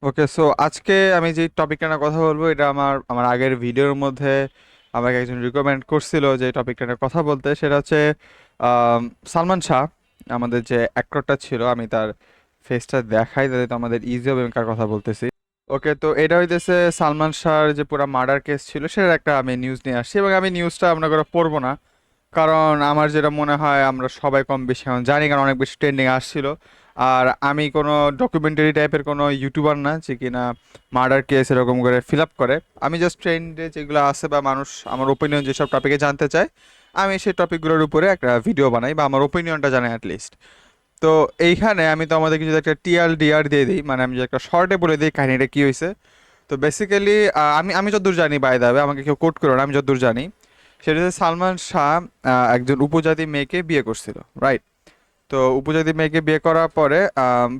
ওকে, so আজকে আমি যে টপিকটা নিয়ে কথা বলবো এটা আমার আমার আগের ভিডিওর মধ্যে আমাকে একজন রিকমেন্ড করছিল যে টপিকটা নিয়ে কথা বলতে। সেটা হচ্ছে আম, সালমান শাহ, আমাদের যে অ্যাক্টরটা ছিল। আমি তার ফেসটা দেখাই তাহলে তো আমাদের ইজি হবে আমি কার কথা বলতেছি। ওকে, তো এটা হইতেছে সালমান শাহর যে পুরো মার্ডার কেস ছিল সেটার একটা আমি নিউজ নিয়ে আসছি, এবং আমি নিউজটা আপনার করে পড়বো না, কারণ আমার যেটা মনে হয় আমরা সবাই কম বেশি এখন জানি, কারণ অনেক বেশি ট্রেন্ডিং আসছিল। আর আমি কোনো ডকুমেন্টারি টাইপের কোনো ইউটিউবার না যে কিনা মার্ডার কেস এরকম করে ফিল আপ করে। আমি জাস্ট ট্রেন্ডে যেগুলো আছে বা মানুষ আমার ওপিনিয়ন যেসব টপিকে জানতে চায়, আমি সেই টপিকগুলোর উপরে একটা ভিডিও বানাই বা আমার ওপিনিয়নটা জানাই অ্যাটলিস্ট। তো এইখানে আমি তো আমাদেরকে যদি একটা টিআর দিয়ে দিই, মানে আমি যদি একটা শর্টে বলে দিই কাহিনীটা কী হয়েছে। তো বেসিক্যালি আমি আমি যতদূর জানি, বাই দা ওয়ে, আমাকে কেউ কোট করো না, আমি যতদূর জানি সেটা হচ্ছে সালমান শাহ একজন উপজাতি মেয়েকে বিয়ে করছিল, রাইট? তো উপজাতি মেয়েকে বিয়ে করার পরে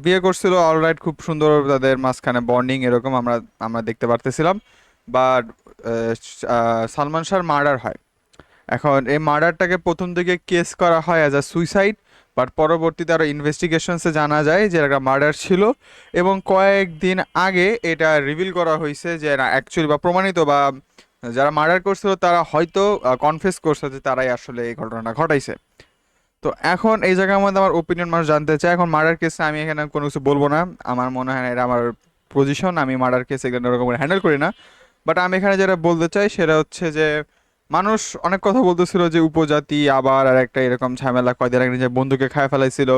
বিয়ে করছিল, অলরাইট, খুব সুন্দর তাদের মাঝখানে বন্ডিং এরকম আমরা আমরা দেখতে পারতেছিলাম। বাট সালমান শাহর মার্ডার হয়। এখন এই মার্ডারটাকে প্রথম দিকে কেস করা হয় অ্যাজ আ সুইসাইড, বাট পরবর্তীতে আরও ইনভেস্টিগেশনসে জানা যায় যে একটা মার্ডার ছিল। এবং কয়েকদিন আগে এটা রিভিল করা হয়েছে যে না, অ্যাকচুয়ালি বা প্রমাণিত বা যারা মার্ডার করছিল তারা হয়তো কনফেস করছে যে তারাই আসলে এই ঘটনাটা ঘটাইছে। তো এখন এই জায়গার মধ্যে আমার ওপিনিয়ন মানুষ জানতে চায়। এখন মার্ডার কেসে আমি এখানে কোনো কিছু বলবো না, আমার মনে হয় না এটা আমার পজিশন, আমি মার্ডার কেস এখানে ওরকম হ্যান্ডেল করি না। বাট আমি এখানে যেটা বলতে চাই সেটা হচ্ছে যে মানুষ অনেক কথা বলতেছিল যে উপজাতি, আবার আর একটা এরকম ঝামেলা কয়দিন আগে নিজের বন্ধুকে খায় ফেলাইছিল।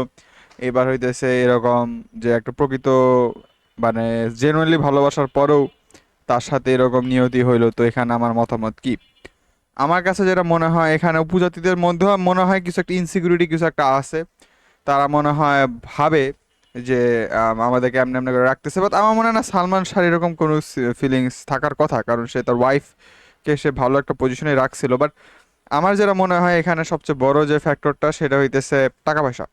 এবার হইতেছে এরকম যে একটা প্রকৃত মানে জেনুইনলি ভালোবাসার পরেও তার সাথে এরকম নিয়তি হইলো। তো এখানে আমার মতামত কি? আমার কাছে যেটা মনে হয়, এখানে উপজাতিদের মধ্যেও মনে হয় কিছু একটা ইনসিকিউরিটি কিছু একটা আছে। তারা মনে হয় ভাবে যে আমাদেরকে এমনি এমনি করে রাখতেছে, বাট আমার মনে হয় না সালমান শাহ এরকম কোনো ফিলিংস থাকার কথা, কারণ সে তার ওয়াইফকে সে ভালো একটা পজিশনে রাখছিল। বাট আমার যেটা মনে হয় এখানে সবচেয়ে বড় যে ফ্যাক্টরটা সেটা হইতেছে টাকা পয়সা।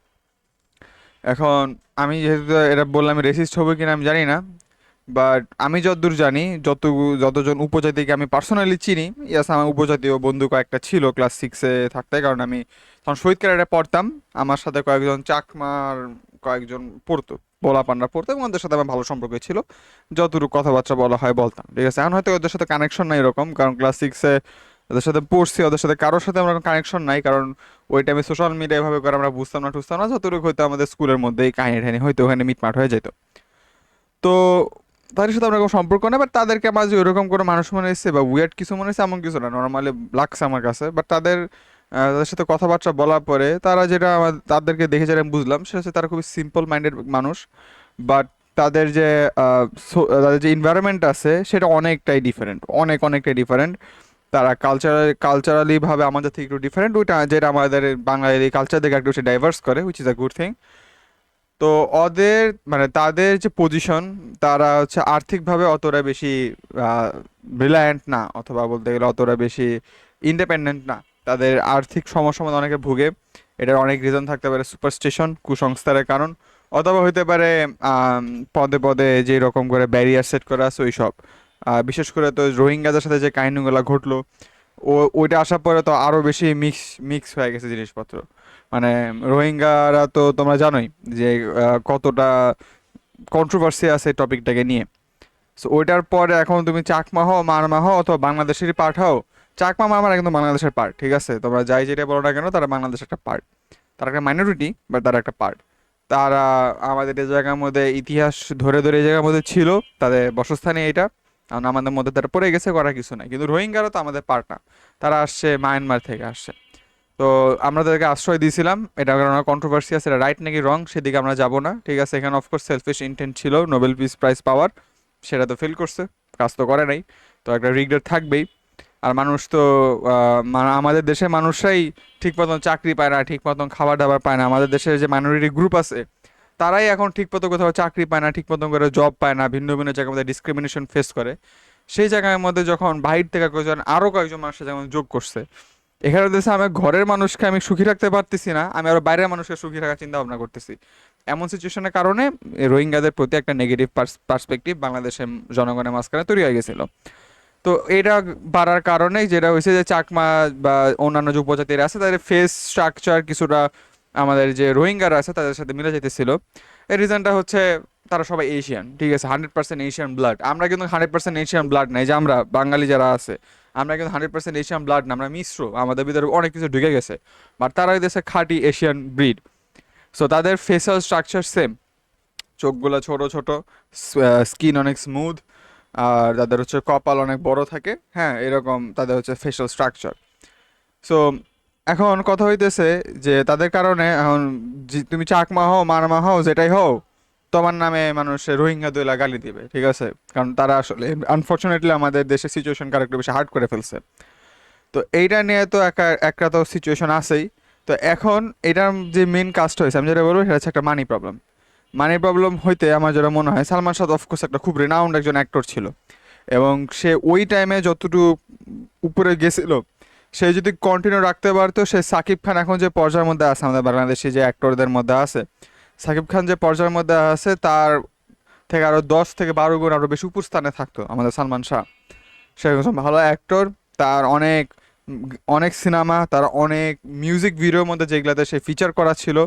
এখন আমি যেহেতু এটা বললাম, রেসিস্ট হবে কিনা আমি জানি না, বাট আমি যতদূর জানি, যতজন উপজাতিকে আমি পার্সোনালি চিনি, ইয়াস, আমার উপজাতীয় বন্ধু কয়েকটা ছিল ক্লাস সিক্সে থাকতে, কারণ আমি তখন শহীদ ক্যাডারে পড়তাম। আমার সাথে কয়েকজন চাকমার কয়েকজন পড়তো, পোলাপানরা পড়তো, এবং ওদের সাথে আমার ভালো সম্পর্ক ছিল। যতটুকু কথাবার্তা বলা হয় বলতাম, ঠিক আছে। এখন হয়তো ওদের সাথে কানেকশন নাই এরকম, কারণ ক্লাস সিক্সে ওদের সাথে পড়ছি, ওদের সাথে কারোর সাথে আমার কানেকশন নাই, কারণ ওই টাইমে সোশ্যাল মিডিয়া এভাবে করে আমরা বুঝতাম না টুঝতাম না। যতটুকু হয়তো আমাদের স্কুলের মধ্যে এই কাহিনী ঠানি হয়তো ওখানে মিটমাট হয়ে যেত। তো তাদের সাথে আমার কোনো সম্পর্ক নেই, বাট তাদেরকে আমার যে ওরকম কোনো মানুষ মনে হয়েছে বা উইয়ার্ড কিছু মনে হয়েছে এমন কিছু না, নর্মালি লাগছে আমার কাছে। বাট তাদের সাথে কথাবার্তা বলার পরে তারা যেটা তাদেরকে দেখে যেটা আমি বুঝলাম সেটা হচ্ছে তারা খুবই সিম্পল মাইন্ডেড মানুষ। বাট তাদের যে তাদের যে এনভায়রনমেন্ট আছে সেটা অনেকটাই ডিফারেন্ট, অনেকটাই ডিফারেন্ট। তারা কালচারালি ভাবে আমাদের থেকে একটু ডিফারেন্ট, ওইটা যেটা আমাদের বাঙালি কালচার থেকে একটু বেশি ডাইভার্স করে, which is a good thing. তো ওদের মানে তাদের যে পজিশন, তারা হচ্ছে আর্থিকভাবে অতটা বেশি রিলায়েন্ট না, অথবা বলতে গেলে অতটা বেশি ইন্ডিপেন্ডেন্ট না। তাদের আর্থিক সমস্যার মধ্যে অনেকে ভুগে। এটার অনেক রিজন থাকতে পারে, সুপারস্টিশন, কুসংস্কারের কারণ, অথবা হইতে পারে আম, পদে পদে যে রকম করে ব্যারিয়ার সেট করা আছে ওই সব। বিশেষ করে তো রোহিঙ্গাদের সাথে যে কাহিনীগুলো ঘটলো, ওইটা আসার পরে তো আরো বেশি মিক্স মিক্স হয়ে গেছে জিনিসপত্র। মানে রোহিঙ্গারা তো তোমরা জানোই যে কতটা কন্ট্রোভার্সি আছে টপিকটাকে নিয়ে। সো ওইটার পরে এখন তুমি চাকমা হও, মারমা হও, অথবা বাংলাদেশেরই পার্ট হও। চাকমা মারমার একদম বাংলাদেশের পার্ট, ঠিক আছে, তোমরা যাই যেটা বলো না কেন, তারা বাংলাদেশের একটা পার্ট। তারা একটা মাইনরিটি, বাট তারা একটা পার্ট। তারা আমাদের এই জায়গার মধ্যে ইতিহাস ধরে ধরে এই জায়গার মধ্যে ছিল, তাদের বসস্থানে এটা, কারণ আমাদের মধ্যে তারা পড়ে গেছে, করার কিছু নাই। কিন্তু রোহিঙ্গারা তো আমাদের পার্ট না, তারা আসছে মায়ানমার থেকে আসছে। তো আমরা তাদেরকে আশ্রয় দিয়েছিলাম, এটা কারণ কন্ট্রোভার্সি আছে, এটা রাইট নাকি রং সেদিকে আমরা যাব না, ঠিক আছে। এখানে অফকোর্স সেলফিশ ইন্টেন্ট ছিল নোবেল পিস প্রাইজ পাওয়ার, সেটা তো ফেল করছে, কাজ তো করে নাই। তো একটা রিগ্রেট থাকবেই। আর মানুষ তো আমাদের দেশের মানুষরাই ঠিক মতন চাকরি পায় না, ঠিক মতন খাবার দাবার পায় না। আমাদের দেশের যে মাইনরিটি গ্রুপ আছে তারাই এখন ঠিক মতো কোথাও চাকরি পায় না, ঠিক মতন করে জব পায় না, ভিন্ন ভিন্ন জায়গার মধ্যে ডিসক্রিমিনেশন ফেস করে। সেই জায়গার মধ্যে যখন বাহির থেকে কয়েকজন আরও কয়েকজন মানুষের যেমন যোগ করছে, এখানে দেশে আমি ঘরের মানুষকে আমি সুখী রাখতে পারতেছি না, আমি আরো বাইরের মানুষকে সুখী রাখার চিন্তা ভাবনা করতেছি। এমন সিচুয়েশনের কারণে এই রোহিঙ্গাদের প্রতি একটা নেগেটিভ পার্সপেক্টিভ বাংলাদেশের জনগণের মাঝখানে তৈরি হয়ে গেছিল। তো এটা বাড়ার কারণে যেটা হয়েছে যে চাকমা বা অন্যান্য যে উপজাতিরা আছে তাদের ফেস স্ট্রাকচার কিছুটা আমাদের যে রোহিঙ্গারা আছে তাদের সাথে মিলে যেতেছিল। এই রিজনটা হচ্ছে তারা সবাই এশিয়ান, ঠিক আছে, 100% এশিয়ান ব্লাড। আমরা কিন্তু 100% এশিয়ান ব্লাড নাই, যে আমরা বাঙালি যারা আছে আমরা কিন্তু 100% এশিয়ান ব্লাড না, আমরা মিশ্র, আমাদের ভিতরে অনেক কিছু ঢুকে গেছে। বাট তারা হইতেছে খাঁটি এশিয়ান ব্রিড। সো তাদের ফেসিয়াল স্ট্রাকচার সেম, চোখগুলো ছোট ছোট, স্কিন অনেক স্মুথ, আর তাদের হচ্ছে কপাল অনেক বড় থাকে, হ্যাঁ, এরকম তাদের হচ্ছে ফেশিয়াল স্ট্রাকচার। সো এখন কথা হইতেছে যে তাদের কারণে এখন তুমি চাকমা হও, মারমা হও, যেটাই হও, তোমার নামে মানুষ রোহিঙ্গা দইলা গালি দিবে, ঠিক আছে, কারণ তারা আসলে আনফর্চুনেটলি আমাদের দেশের সিচুয়েশন একটু বেশি হার্ড করে ফেলছে। তো এইটা নিয়ে তো একটা তো সিচুয়েশন আছেই। তো এখন এটার যে মেন কাজটা হয়েছে আমি যেটা বলবো সেটা হচ্ছে একটা মানি প্রবলেম। মানি প্রবলেম হইতে আমার যেটা মনে হয়, সালমান শাহ অফকোর্স একটা খুব রেনাউন্ড একজন অ্যাক্টর ছিল, এবং সে ওই টাইমে যতটুকু উপরে গেছিল, সে যদি কন্টিনিউ রাখতে পারতো, সে সাকিব খান এখন যে পর্যায়ের মধ্যে আছে আমাদের বাংলাদেশি যে অ্যাক্টরদের মধ্যে আছে, সাকিব খান যে পর্যায়ের মধ্যে আছে তার থেকে আরও 10 থেকে 12 গুণ আরও বেশি উপর স্থানে থাকতো আমাদের সালমান শাহ। সে একজন ভালো অ্যাক্টর, তার অনেক অনেক সিনেমা, তার অনেক মিউজিক ভিডিওর মধ্যে যেগুলাতে সে ফিচার করা ছিল,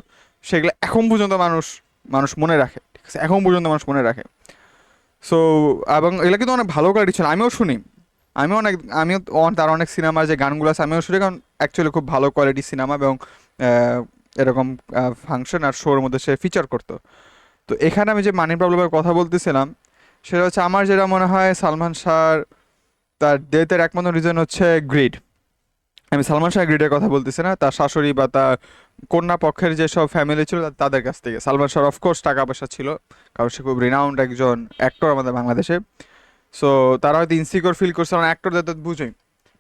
সেগুলো এখন পর্যন্ত মানুষ মানুষ মনে রাখে, ঠিক আছে, এখন পর্যন্ত মানুষ মনে রাখে। সো এবং এগুলো কিন্তু অনেক ভালো কোয়ালিটি ছিল, আমিও শুনি, আমিও অনেক আমিও তার অনেক সিনেমার যে গানগুলো আছে আমিও শুনি, কারণ অ্যাকচুয়ালি খুব ভালো কোয়ালিটি সিনেমা, এবং আহ, এরকম ফাংশন আর শোর মধ্যে সে ফিচার করতো। তো এখানে আমি যে মানি প্রবলেমের কথা বলতেছিলাম, সেটা হচ্ছে আমার যেটা মনে হয় সালমান শাহ তার ডেথের একমাত্র রিজন হচ্ছে গ্রিড। আমি সালমান শাহ গ্রিডের কথা বলতেছি না, তার শাশুড়ি বা তার কন্যা পক্ষের যেসব ফ্যামিলি ছিল তাদের কাছ থেকে। সালমান শাহ অফকোর্স টাকা পয়সা ছিল, কারণ সে খুব রিনাউন্ড একজন অ্যাক্টর আমাদের বাংলাদেশে। সো তারা হয়তো ইনসিকিউর ফিল করছে, কারণ অ্যাক্টরদের তো বুঝোই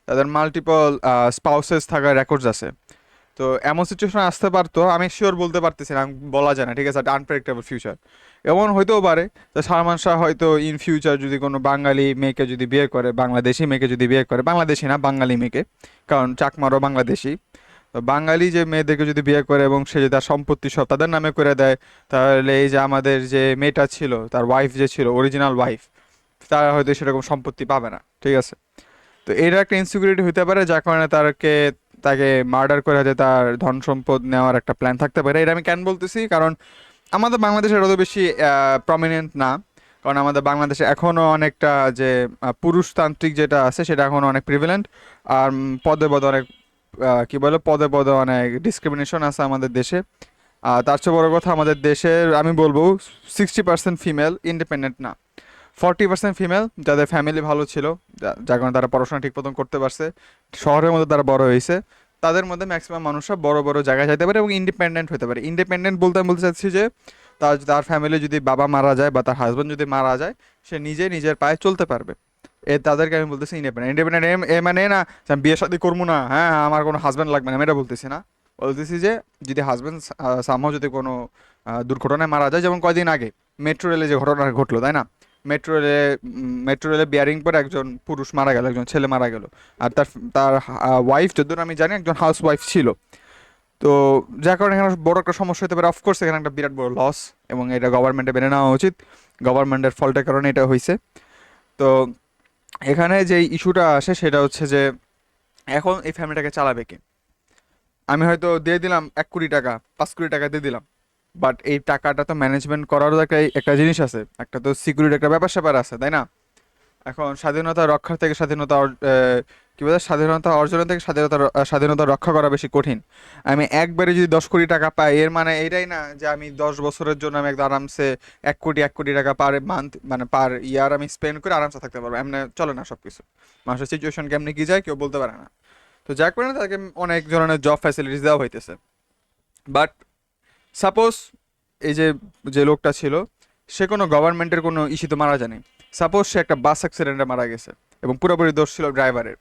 তাদের মাল্টিপল স্পাউসেস থাকার রেকর্ডস আছে। তো এমন সিচুয়েশন আসতে পারতো, আমি শিওর বলতে পারতেছি না, বলা যায় না, ঠিক আছে, একটা আনপ্রেডিক্টেবল ফিউচার। এমন হইতেও পারে যে সালমান শাহ হয়তো ইন ফিউচার যদি কোনো বাঙালি মেয়েকে যদি বিয়ে করে, বাংলাদেশি মেয়েকে যদি বিয়ে করে, বাংলাদেশি না বাঙালি মেয়েকে, কারণ চাকমারও বাংলাদেশি, তো বাঙালি যে মেয়েদেরকে যদি বিয়ে করে এবং সে যদি তার সম্পত্তি সব তাদের নামে করে দেয়, তাহলে এই যে আমাদের যে মেয়েটা ছিল, তার ওয়াইফ যে ছিল, অরিজিনাল ওয়াইফ, তারা হয়তো সেরকম সম্পত্তি পাবে না, ঠিক আছে। তো এটা একটা ইনসিকিউরিটি হতে পারে, যার কারণে তাকে মার্ডার করে হয়তো তার ধন সম্পদ নেওয়ার একটা প্ল্যান থাকতে পারে। এটা আমি কেন বলতেছি, কারণ আমাদের বাংলাদেশের অত বেশি প্রমিনেন্ট না, কারণ আমাদের বাংলাদেশে এখনও অনেকটা যে পুরুষতান্ত্রিক যেটা আছে সেটা এখনও অনেক প্রিভিলেন্ট। আর পদে পদে অনেক কি বলে, পদে পদে অনেক ডিসক্রিমিনেশন আছে আমাদের দেশে। তার চেয়ে বড় কথা, আমাদের দেশের আমি বলবো 60% ফিমেল ইন্ডিপেন্ডেন্ট না, 40% ফিমেল যাদের ফ্যামিলি ভালো ছিল, যার কারণে তারা পড়াশোনা ঠিক মতন করতে পারছে, শহরের মধ্যে তারা বড় হয়েছে, তাদের মধ্যে ম্যাক্সিমাম মানুষরা বড় বড় জায়গায় যেতে পারে এবং ইন্ডিপেন্ডেন্ট হতে পারে। ইন্ডিপেন্ডেন্ট বলতে আমি বলতে চাচ্ছি যে তার তার ফ্যামিলি যদি বাবা মারা যায় বা তার হাজব্যান্ড যদি মারা যায়, সে নিজে নিজের পায়ে চলতে পারবে। তাদেরকে আমি বলতেছি ইন্ডিপেন্ডেন্ট। ইন্ডিপেন্ডেন্ট এ মানে না যে আমি বিয়ে শাদী করবো না, হ্যাঁ আমার কোনো হাজব্যান্ড লাগবে না, আমি এটা বলতেছি না। বলতেছি যে যদি হাজব্যান্ড সামহাও যদি কোনো দুর্ঘটনায় মারা যায়, যেমন কয়দিন আগে মেট্রো রেলে যে ঘটনা ঘটলো, তাই না, মেট্রো রেলে মেট্রো রেলে বিয়ারিং পরে একজন পুরুষ মারা গেল, একজন ছেলে মারা গেল, আর তার তার ওয়াইফ যতদূর আমি জানি একজন হাউস ওয়াইফ ছিল। তো যার কারণে এখানে বড় একটা সমস্যা হতে পারে, অফকোর্স এখানে একটা বিরাট বড় লস, এবং এটা গভর্নমেন্টে মেনে নেওয়া উচিত, গভর্নমেন্টের ফল্টের কারণে এটা হয়েছে। তো এখানে যে ইস্যুটা আসে সেটা হচ্ছে যে এখন এই ফ্যামিলিটাকে চালাবে কে? আমি হয়তো দিয়ে দিলাম 1 কোটি টাকা, 5 কোটি টাকা দিয়ে দিলাম, বাট এই টাকাটা তো ম্যানেজমেন্ট করারও একটা একটা জিনিস আছে, একটা তো সিকিউরিটি একটা ব্যাপার স্যাপার আছে, তাই না? এখন স্বাধীনতা রক্ষার থেকে কি বলে, স্বাধীনতা অর্জনের থেকে স্বাধীনতা রক্ষা করা বেশি কঠিন। আমি একবারে যদি 10 কোটি টাকা পাই, এর মানে এটাই না যে আমি 10 বছরের জন্য আমি একদম আরামসে 1 কোটি 1 কোটি টাকা পার মান্থ মানে পার ইয়ার আমি স্পেন্ড করে আরামসে থাকতে পারবো, এমনি চলে না সবকিছু। মানুষের সিচুয়েশন কেমনি কি যায় কেউ বলতে পারে না। তো যার কারণে তাকে অনেক ধরনের জব ফ্যাসিলিটিস দেওয়া হইতেছে। বাট সাপোজ এই যে যে লোকটা ছিল, সে কোনো গভর্নমেন্টের কোনো ইস্যুতে মারা যায়নি, সাপোজ সে একটা বাস অ্যাক্সিডেন্টে মারা গেছে এবং পুরোপুরি দোষ ছিল ড্রাইভারের,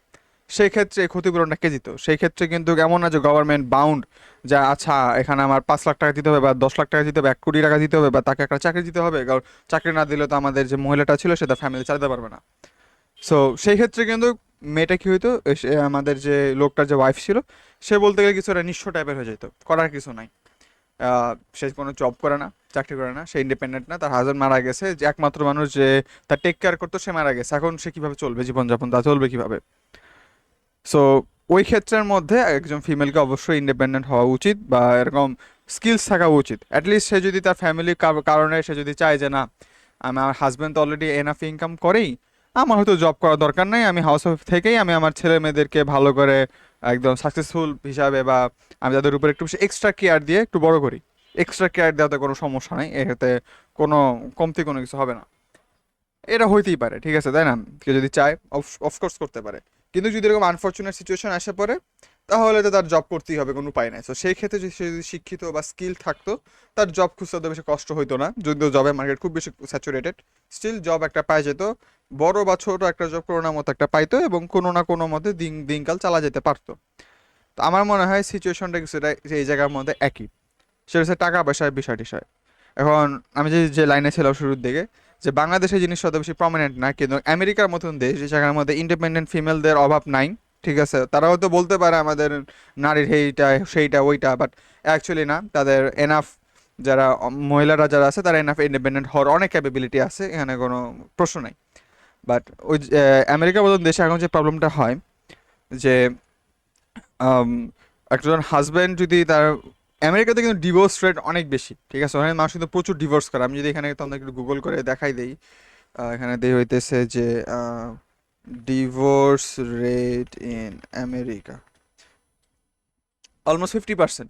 সেই ক্ষেত্রে এই ক্ষতিপূরণটা কে দিত? সেই ক্ষেত্রে কিন্তু এমন না যে গভর্নমেন্ট বাউন্ড, যা আচ্ছা এখানে আমার 5 লাখ টাকা দিতে হবে বা 10 লাখ টাকা দিতে হবে, 1 কোটি টাকা দিতে হবে, বা তাকে একটা চাকরি দিতে হবে, কারণ চাকরি না দিলে তো আমাদের যে মহিলাটা ছিল সে তার ফ্যামিলি চালাতে পারবে না। সো সেই ক্ষেত্রে কিন্তু মেয়েটা কি হইতো, আমাদের যে লোকটার যে ওয়াইফ ছিল, সে বলতে গেলে কিছু একটা নিঃস্ব টাইপের হয়ে যেত, করার কিছু নাই। সে কোনো জব করে না, চাকরি করে না, সে ইন্ডিপেন্ডেন্ট না, তার হাজব্যান্ড মারা গেছে, যে একমাত্র মানুষ যে তার টেক কেয়ার করতো সে মারা গেছে, এখন সে কিভাবে চলবে জীবনযাপন, তা চলবে কিভাবে? সো ওই ক্ষেত্রের মধ্যে একজন ফিমেলকে অবশ্যই ইন্ডিপেন্ডেন্ট হওয়া উচিত, বা এরকম স্কিলস থাকা উচিত। অ্যাটলিস্ট সে যদি তার ফ্যামিলির কারণে সে যদি চায় যে না, আমার হাজব্যান্ড তো অলরেডি এনাফ ইনকাম করেই, আমার হয়তো জব করার দরকার নাই, আমি হাউস ওয়াইফ থেকেই আমি আমার ছেলে মেয়েদেরকে ভালো করে একদম সাকসেসফুল হিসাবে, বা আমি তাদের উপর একটু এক্সট্রা কেয়ার দিয়ে একটু বড় করি। এক্সট্রা কেয়ার দেওয়াতে কোনো সমস্যা নাই, এতে কোনো কমতি কোনো কিছু হবে না। এটা হইতেই পারে, ঠিক আছে, তাই না? কেউ যদি চায় অফকোর্স করতে পারে। কিন্তু যদি এরকম আনফর্চুনেট সিচুয়েশন আসে পড়ে, তাহলে তো তার জব করতেই হবে, কোনো উপায় নাই। তো সেই ক্ষেত্রে যদি সে যদি শিক্ষিত বা স্কিল থাকতো, তার জব খুঁজতে অত বেশি কষ্ট হইতো না। যদিও জবের মার্কেট খুব বেশি স্যাচুরেটেড, স্টিল জব একটা পাই যেত। বড় বা ছোট একটা জব কোনো না মতো একটা পাইতো, এবং কোনো না কোনো মতে দিনকাল চালা যেতে পারতো। তো আমার মনে হয় সিচুয়েশনটা কিছুটা এই জায়গার মধ্যে একই। সেটা হচ্ছে টাকা পয়সার বিষয় টিষয়। এখন আমি যে যে লাইনে ছিলাম শুরুর দিকে, যে বাংলাদেশের জিনিসটা অত বেশি প্রমিনেন্ট না, কিন্তু আমেরিকার মতন দেশ যে জায়গার মধ্যে ইন্ডিপেন্ডেন্ট ফিমেলদের অভাব নাই, ঠিক আছে, তারা হয়তো বলতে পারে আমাদের নারীর এইটা সেইটা ওইটা, বাট অ্যাকচুয়ালি না, তাদের এনাফ, যারা মহিলারা যারা আছে তারা এনাফ ইন্ডিপেন্ডেন্ট হওয়ার অনেক ক্যাপাবিলিটি আছে, এখানে কোনো প্রশ্ন নাই। বাট ওই আমেরিকার মতন দেশে এখন যে প্রবলেমটা হয়, যে আম, একজন হাজব্যান্ড যদি তার, আমেরিকাতে কিন্তু ডিভোর্স রেট অনেক বেশি, ঠিক আছে, ওখানে মানুষ কিন্তু প্রচুর ডিভোর্স করে। আমি যদি এখানে তোমাদের একটু গুগল করে দেখাই দেই, এখানে দেই হইতেছে যে divorce rate in America almost 50%।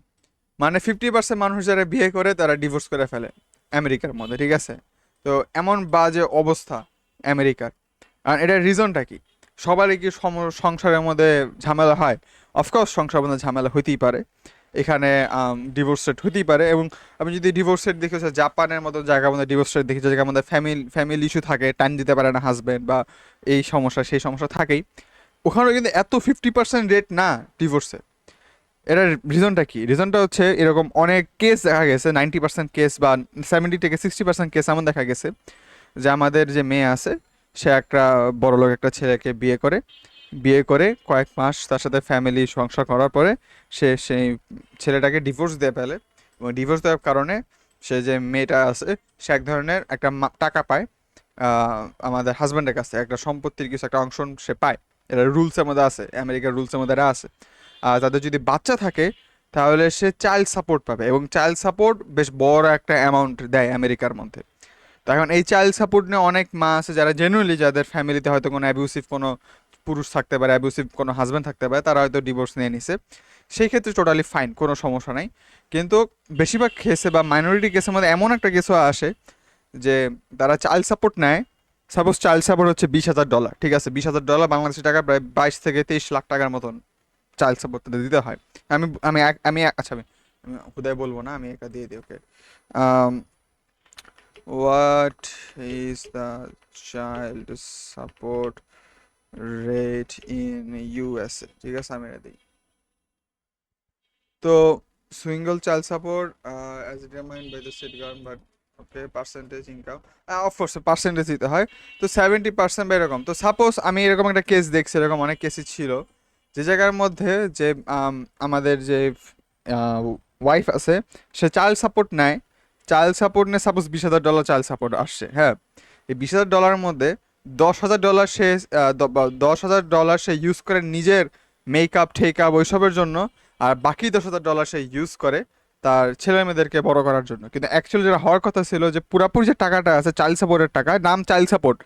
মানে 50% মানুষ যারা বিয়ে করে তারা ডিভোর্স করে ফেলে আমেরিকার মধ্যে, ঠিক আছে। তো এমন বাজে অবস্থা আমেরিকার। আর এটার রিজনটা কি? সবারই কি সংসারের মধ্যে ঝামেলা হয়? অফকোর্স সংসারের মধ্যে ঝামেলা হইতেই পারে, এখানে ডিভোর্স রেট হইতেই পারে। এবং আমি যদি ডিভোর্স রেট দেখি, হচ্ছে জাপানের মতো জায়গার মধ্যে ডিভোর্স রেট দেখি, যে জায়গার মধ্যে ফ্যামিলি ইস্যু থাকে, টাইম দিতে পারে না হাজব্যান্ড, বা এই সমস্যা সেই সমস্যা থাকেই, ওখানেও কিন্তু এত 50% রেট না ডিভোর্সে। এটার রিজনটা কি? রিজনটা হচ্ছে এরকম অনেক কেস দেখা গেছে, 90% কেস বা 70 থেকে 60% কেস এমন দেখা গেছে, যে আমাদের যে মেয়ে আছে, সে একটা বড়লোক একটা ছেলেকে বিয়ে করে কয়েক মাস তার সাথে ফ্যামিলি সংসার করার পরে সে সেই ছেলেটাকে ডিভোর্স দিয়ে ফেলে। এবং ডিভোর্স দেওয়ার কারণে সে যে মেয়েটা আছে, সে এক ধরনের একটা টাকা পায় আমাদের হাজব্যান্ডের কাছে, একটা সম্পত্তির কিছু একটা অংশ সে পায়। এটা রুলসের মধ্যে আছে, আমেরিকার রুলসের মধ্যে এটা আছে। আর তাদের যদি বাচ্চা থাকে, তাহলে সে চাইল্ড সাপোর্ট পাবে, এবং চাইল্ড সাপোর্ট বেশ বড় একটা অ্যামাউন্ট দেয় আমেরিকার মধ্যে। তো এখন এই চাইল্ড সাপোর্ট নিয়ে অনেক মা আছে যারা জেনুইনলি, যাদের ফ্যামিলিতে হয়তো কোনো অ্যাবিউসিভ কোনো পুরুষ থাকতে পারে, অ্যাবিউসিভ কোনো হাজব্যান্ড থাকতে পারে, তারা হয়তো ডিভোর্স নিয়ে নিছে। সেই ক্ষেত্রে টোটালি ফাইন, কোনো সমস্যা নাই। কিন্তু বেশিরভাগ কেসে বা মাইনরিটি কেসের মধ্যে এমন একটা কেসও আসে, যে তারা চাইল্ড সাপোর্ট নেয়। সাপোজ চাইল্ড সাপোর্ট হচ্ছে $20,000, ঠিক আছে, $20,000 বাংলাদেশি টাকা প্রায় 22 থেকে 23 লাখ টাকার মতন চাইল্ড সাপোর্ট তাদের দিতে হয়। আচ্ছা, আমি হুদায় বলবো না, আমি একা দিয়ে দিই, okay. What is the child support rate in USA, ঠিক আছে, আমি এটা দিই। তো single child support as determined by the state government, okay, percentage income, of course percentage দিতে হয়। তো 70% বা এরকম। তো সাপোজ আমি এরকম একটা কেস দেখছি, এরকম অনেক কেসই ছিল, যে জায়গার মধ্যে যে আমাদের যে ওয়াইফ আছে, সে চাইল্ড সাপোর্ট নেয়। চাইল্ড সাপোর্ট নিয়ে সাপোজ $20,000 চাইল্ড সাপোর্ট আসছে, হ্যাঁ। এই $20,000 মধ্যে $10,000 সে $10,000 সে ইউজ করে নিজের মেকআপ টেকআপ ওইসবের জন্য, আর বাকি $10,000 সে ইউজ করে তার ছেলে মেয়েদেরকে বড় করার জন্য। কিন্তু অ্যাকচুয়ালি যেটা হওয়ার কথা ছিল, যে পুরাপুরি যে টাকাটা আছে চাইল্ড সাপোর্টের টাকা, নাম চাইল্ড সাপোর্ট,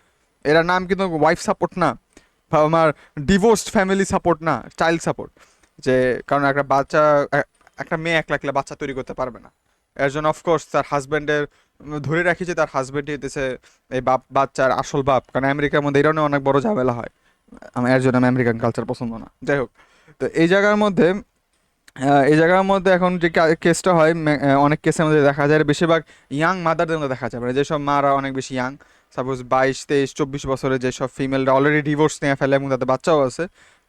এরা নাম কিন্তু ওয়াইফ সাপোর্ট না, বা আমার ডিভোর্সড ফ্যামিলি সাপোর্ট না, চাইল্ড সাপোর্ট। যে কারণ একটা বাচ্চা, একটা মেয়ে একলা একলা বাচ্চা তৈরি করতে পারবে না। এর জন্য অফকোর্স তার হাজব্যান্ডের, ধরে রাখি যে তার হাজব্যান্ডই হইতেছে এই বাচ্চার আসল বাপ, কারণ আমেরিকার মধ্যে এরা অনেক বড় ঝামেলা হয়। এর জন্য আমি আমেরিকান কালচার পছন্দ না, যাই হোক। তো এই জায়গার মধ্যে এখন যে কেসটা হয়, অনেক কেসের মধ্যে দেখা যায় বেশিরভাগ ইয়াং মাদারদের মধ্যে দেখা যায়, মানে যেসব মারা অনেক বেশি ইয়াং, সাপোজ 22, 23, 24 বছরে যেসব ফিমেলরা অলরেডি ডিভোর্স নিয়ে ফেলে এবং তাদের বাচ্চাও আছে,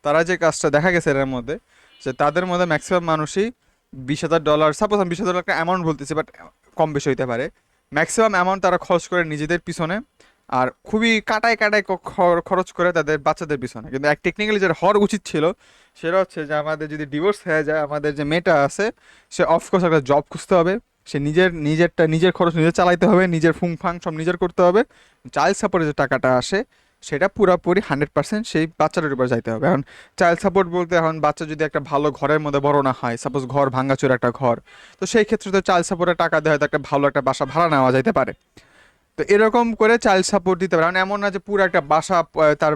তারা যে কাজটা দেখা গেছে এর মধ্যে, যে তাদের মধ্যে ম্যাক্সিমাম মানুষই $20,000, সাপোজ আমি $20,000 একটা অ্যামাউন্ট বলতেছি, বাট কম বেশি হইতে পারে, ম্যাক্সিমাম অ্যামাউন্ট তারা খরচ করে নিজেদের পিছনে, আর খুবই কাটায় কাটায় খরচ করে তাদের বাচ্চাদের পিছনে। কিন্তু এক টেকনিক্যালি যেটা হওয়ার উচিত ছিল, সেটা হচ্ছে যে আমাদের যদি ডিভোর্স হয়ে যায়, আমাদের যে মেয়েটা আছে, সে অফকোর্স একটা জব খুঁজতে হবে, সে নিজের খরচ নিজে চালাইতে হবে, নিজের ফুংফাং সব নিজের করতে হবে। চাইল্ড সাপোর্টের যে টাকাটা আসে, সেটা পুরোপুরি 100% সেই বাচ্চাটার উপর যাইতে হবে। এখন চাইল্ড সাপোর্ট বলতে এখন বাচ্চা যদি একটা ভালো ঘরের মধ্যে বড় না হয়, সাপোজ ঘর ভাঙাচোরা একটা ঘর, তো সেই ক্ষেত্রে তো চাইল্ড সাপোর্টের টাকা দেওয়া হয়তো একটা ভালো একটা বাসা ভাড়া নেওয়া যাইতে পারে। তো এরকম করে চাইল্ড সাপোর্ট দিতে পারে, মানে এমন না যে পুরো একটা বাসা তার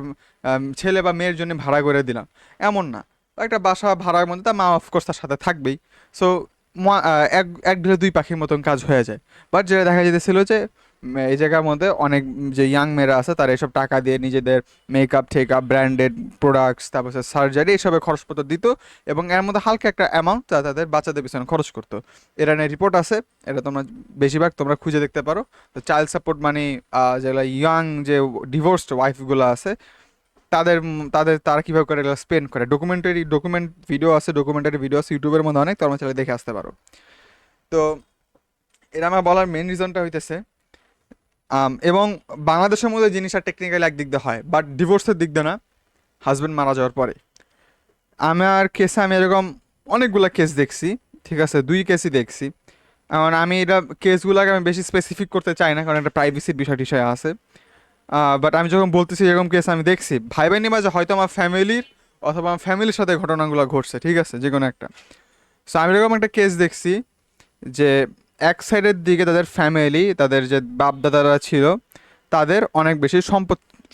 ছেলে বা মেয়ের জন্য ভাড়া করে দিলাম, এমন না। একটা বাসা ভাড়ার মধ্যে তার মা অফকোর্স তার সাথে থাকবেই। সো এক এক ঢিলে দুই পাখির মতন কাজ হয়ে যায়। বাট যেটা দেখা যেতেছিল যে এই জায়গার মধ্যে অনেক যে ইয়াং মেয়েরা আছে তারা এসব টাকা দিয়ে নিজেদের মেকআপ টেকআপ ব্র্যান্ডেড প্রোডাক্টস, তারপর সার্জারি এসবের খরচপত্র দিত, এবং এর মধ্যে হালকা একটা অ্যামাউন্ট তাদের বাচ্চাদের পিছনে খরচ করতো। এটা নিয়ে রিপোর্ট আছে, এটা তোমরা বেশিরভাগ তোমরা খুঁজে দেখতে পারো। তো চাইল্ড সাপোর্ট মানে যেগুলো ইয়াং যে ডিভোর্সড ওয়াইফগুলো আছে তাদের তারা কীভাবে করে এগুলো স্পেন্ড করে, ডকুমেন্টারি ভিডিও আছে ইউটিউবের মধ্যে অনেক, তোমরা চাইলে দেখে আসতে পারো। তো এটা আমার বলার মেন রিজনটা হইতেছে এবং বাংলাদেশের মধ্যে জিনিসটা টেকনিক্যালি একদিক দিয়ে হয়, বাট ডিভোর্সের দিক দিয়ে না, হাজব্যান্ড মারা যাওয়ার পরে। আমার কেসে আমি এরকম অনেকগুলো কেস দেখছি, ঠিক আছে, 2 কেসই দেখছি। কারণ আমি এটা কেসগুলোকে আমি বেশি স্পেসিফিক করতে চাই না, কারণ একটা প্রাইভেসির বিষয় টিষয় আছে। বাট আমি যখন বলতেছি এরকম কেস আমি দেখছি, ভাই ভাই নিবা যে হয়তো আমার ফ্যামিলির অথবা আমার ফ্যামিলির সাথে ঘটনাগুলো ঘটছে, ঠিক আছে, যে কোনো একটা। সো আমি এরকম একটা কেস দেখছি যে এক সাইডের দিকে তাদের ফ্যামিলি, তাদের যে বাপ দাদারা ছিল, তাদের অনেক বেশি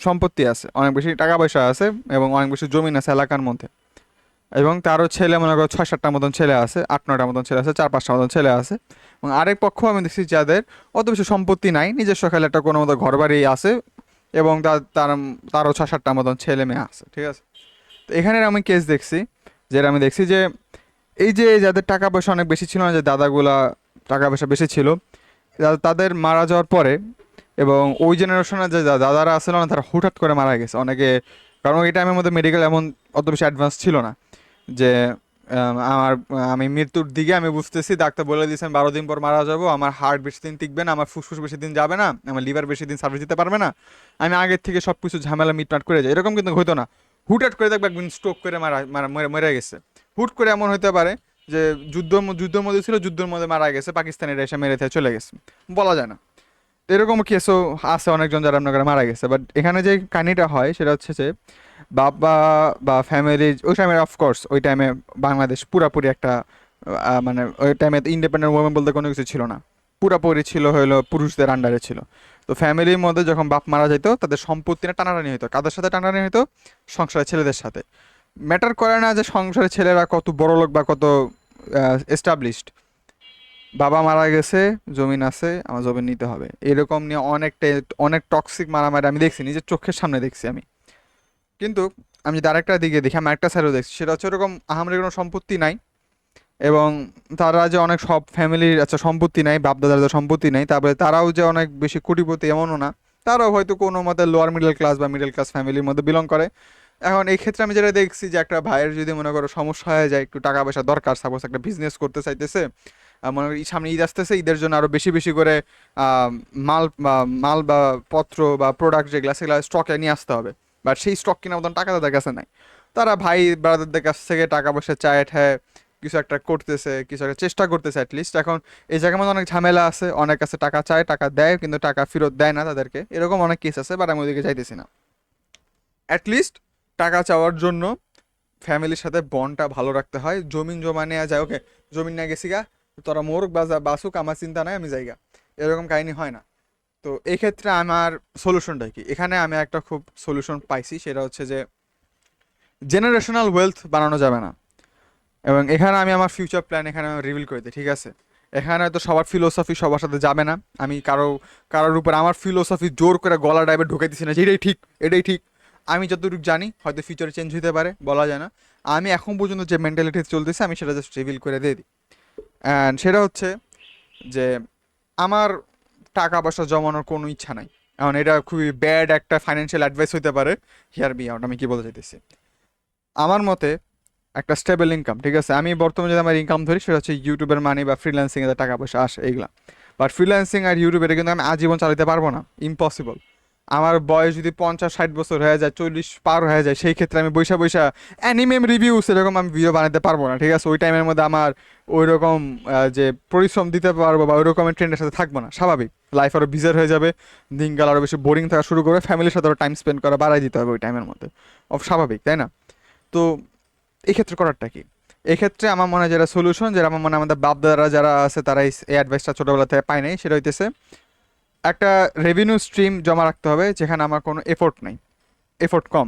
সম্পত্তি আছে, অনেক বেশি টাকা পয়সা আছে, এবং অনেক বেশি জমিন আছে এলাকার মধ্যে। এবং তারও ছেলে মনে করো 6-7টার মতন ছেলে আছে, 8-9টার মতন ছেলে আছে, 4-5টার মতন ছেলে আছে। এবং আরেক পক্ষ আমি দেখছি যাদের অত বেশি সম্পত্তি নাই, নিজস্ব খেলে একটা কোনো মতো ঘর বাড়ি আছে, এবং তারও 6-7টার মতন ছেলে মেয়ে আছে, ঠিক আছে। তো এখানে আমি কেস দেখছি, যেটা আমি দেখছি যে এই যে যাদের টাকা পয়সা অনেক বেশি ছিল না, যে দাদাগুলা টাকা পয়সা বেশি ছিল, তাদের মারা যাওয়ার পরে, এবং ওই জেনারেশনের যে দাদারা আসলে না, তারা হুটহাট করে মারা গেছে অনেকে। কারণ ওই টাইমের মধ্যে মেডিকেল এমন অত বেশি অ্যাডভান্স ছিল না যে আমি মৃত্যুর দিকে আমি বুঝতেছি, ডাক্তার বলে দিয়েছেন 12 দিন পর মারা যাবো, আমার হার্ট বেশি দিন টিকবে না, আমার ফুসফুস বেশি দিন যাবে না, আমার লিভার বেশি দিন সার্ভিস দিতে পারবে না, আমি আগের থেকে সব কিছু ঝামেলা মিটমাট করে যাই, এরকম কিন্তু হইতো না। হুটহাট করে দেখবে একদিন স্ট্রোক করে মরে গেছে। হুট করে এমন হতে পারে যে যুদ্ধের মধ্যে ছিল, যুদ্ধের মধ্যে মারা গেছে, পাকিস্তানিরা এসে মেরে থেকে চলে গেছে, বলা যায় না। তো এরকম কেসও আছে অনেকজন যারা আপনার মারা গেছে। বাট এখানে যে কাহিনিটা হয় সেটা হচ্ছে যে বাবা বা ফ্যামিলি ওই টাইমে, অফকোর্স ওই টাইমে বাংলাদেশ পুরাপুরি একটা মানে ওই টাইমে ইন্ডিপেন্ডেন্ট ওমেন বলতে কোনো কিছু ছিল না, পুরাপুরি ছিল হলো পুরুষদের আন্ডারে ছিল। তো ফ্যামিলির মধ্যে যখন বাপ মারা যেত, তাদের সম্পত্তি না টানাটানি হতো, কাদের সাথে টানাটানি হতো? সংসারের ছেলেদের সাথে। ম্যাটার করে না যে সংসারের ছেলেরা কত বড় লোক বা কত এস্টাবলিশড, বাবা মারা গেছে, জমিন আছে, আমার জমিন নিতে হবে, এরকম নিয়ে অনেক টক্সিক মারামারি আমি দেখছি, নিজের চোখের সামনে দেখছি আমি। কিন্তু আমি যদি আরেকটা দিকে দেখি, আমি একটা সাইডও দেখছি, সেটা হচ্ছে ওরকম আহামরি কোনো সম্পত্তি নাই, এবং তারা যে অনেক সব ফ্যামিলির আচ্ছা সম্পত্তি নাই, বাপ দাদার সম্পত্তি নাই, তারপরে তারাও যে অনেক বেশি কোটিপতি এমনও না, তারাও হয়তো কোনো মতে লোয়ার মিডল ক্লাস বা মিডল ক্লাস ফ্যামিলির মধ্যে বিলং করে। এখন এই ক্ষেত্রে আমি যেটা দেখছি যে একটা ভাইয়ের যদি মনে করো সমস্যা হয়ে যায়, একটু টাকা পয়সা দরকার, সাপোজ একটা বিজনেস করতে চাইতেছে, মনে করি সামনে ঈদ আসতেছে, ঈদের জন্য আরও বেশি বেশি করে আহ, মাল বা পত্র বা প্রোডাক্ট যেগুলো সেগুলো স্টকে নিয়ে আসতে হবে, বাট সেই স্টক কেনার মতন টাকা তাদের কাছে নাই। তারা ভাই ব্রাদারদের কাছ থেকে টাকা পয়সা চায় ঠায় কিছু একটা করতেছে, কিছু একটা চেষ্টা করতেছে অ্যাটলিস্ট। এখন এই জায়গার মধ্যে অনেক ঝামেলা আছে, অনেক কাছে টাকা চায়, টাকা দেয়, কিন্তু টাকা ফেরত দেয় না তাদেরকে, এরকম অনেক কেস আছে, বাট আমি ওদিকে চাইতেছি না। অ্যাটলিস্ট টাকা চাওয়ার জন্য ফ্যামিলির সাথে বন্ডটা ভালো রাখতে হয়, জমিন জমা নেওয়া যায়, ওকে জমিন নিয়ে গেছি গা, তোরা মোরগ বাসুক, আমার চিন্তা নাই, আমি জায়গা, এরকম কাহিনী হয় না। তো এই ক্ষেত্রে আমার সলিউশনটা কি? এখানে আমি একটা খুব সলিউশন পাইছি, সেটা হচ্ছে যে জেনারেশনাল ওয়েলথ বানানো যাবে না। এবং এখানে আমি আমার ফিউচার প্ল্যান এখানে রিভিল করে দিই, ঠিক আছে। এখানে হয়তো সবার ফিলোসফি সবার সাথে যাবে না, আমি কারোর উপর আমার ফিলোসফি জোর করে গলা টাইপে ঢুকে দিচ্ছি না যে এটাই ঠিক, এটাই ঠিক। আমি যতটুকু জানি হয়তো ফিউচারে চেঞ্জ হতে পারে, বলা যায় না। আমি এখন পর্যন্ত যে মেন্টালিটি চলতেছে আমি সেটা জাস্ট রিভিল করে দিয়ে দিই। অ্যান্ড সেটা হচ্ছে যে আমার টাকা পয়সা জমানোর কোনো ইচ্ছা নাই। এখন এটা খুবই ব্যাড একটা ফাইন্যান্সিয়াল অ্যাডভাইস হতে পারে, হিয়ার বি আউট, আমি কি বলতে চাইতেছি। আমার মতে একটা স্টেবল ইনকাম, ঠিক আছে, আমি বর্তমানে যদি আমার ইনকাম ধরি সেটা হচ্ছে ইউটিউবের মানি বা ফ্রিল্যান্সিং এর টাকা পয়সা আসে এইগুলা। বাট ফ্রিল্যান্সিং আর ইউটিউব এটা কিন্তু আমি আজীবন চালাতে পারবো না, ইম্পসিবল। আমার বয়স যদি 50-60 বছর হয়ে যায়, 40 পার হয়ে যায়, সেই ক্ষেত্রে আমি বৈশা বৈশা অ্যানিমেম রিভিউ সেরকম আমি ভিডিও বানাতে পারবো না, ঠিক আছে? ওই টাইমের মধ্যে আমার ওই রকম যে পরিশ্রম দিতে পারবো বা ওই রকমের ট্রেন্ডের সাথে থাকবো না, স্বাভাবিক। লাইফ আরও বিজার হয়ে যাবে, দিনকাল আরও বেশি বোরিং থাকা শুরু করবে, ফ্যামিলির সাথে আরও টাইম স্পেন্ড করা বাড়াই দিতে হবে ওই টাইমের মধ্যে, স্বাভাবিক, তাই না? তো এই ক্ষেত্রে করারটা কি? এক্ষেত্রে আমার মনে হয় যেটা সলিউশন, যেটা আমার মনে হয় আমাদের বাপদাদারা যারা আছে তারা এই অ্যাডভাইসটা ছোটোবেলা থেকে পায় নাই, সেটা হইতেছে একটা রেভিনিউ স্ট্রিম জমা রাখতে হবে যেখানে আমার কোনো এফোর্ট নাই, এফোর্ট কম।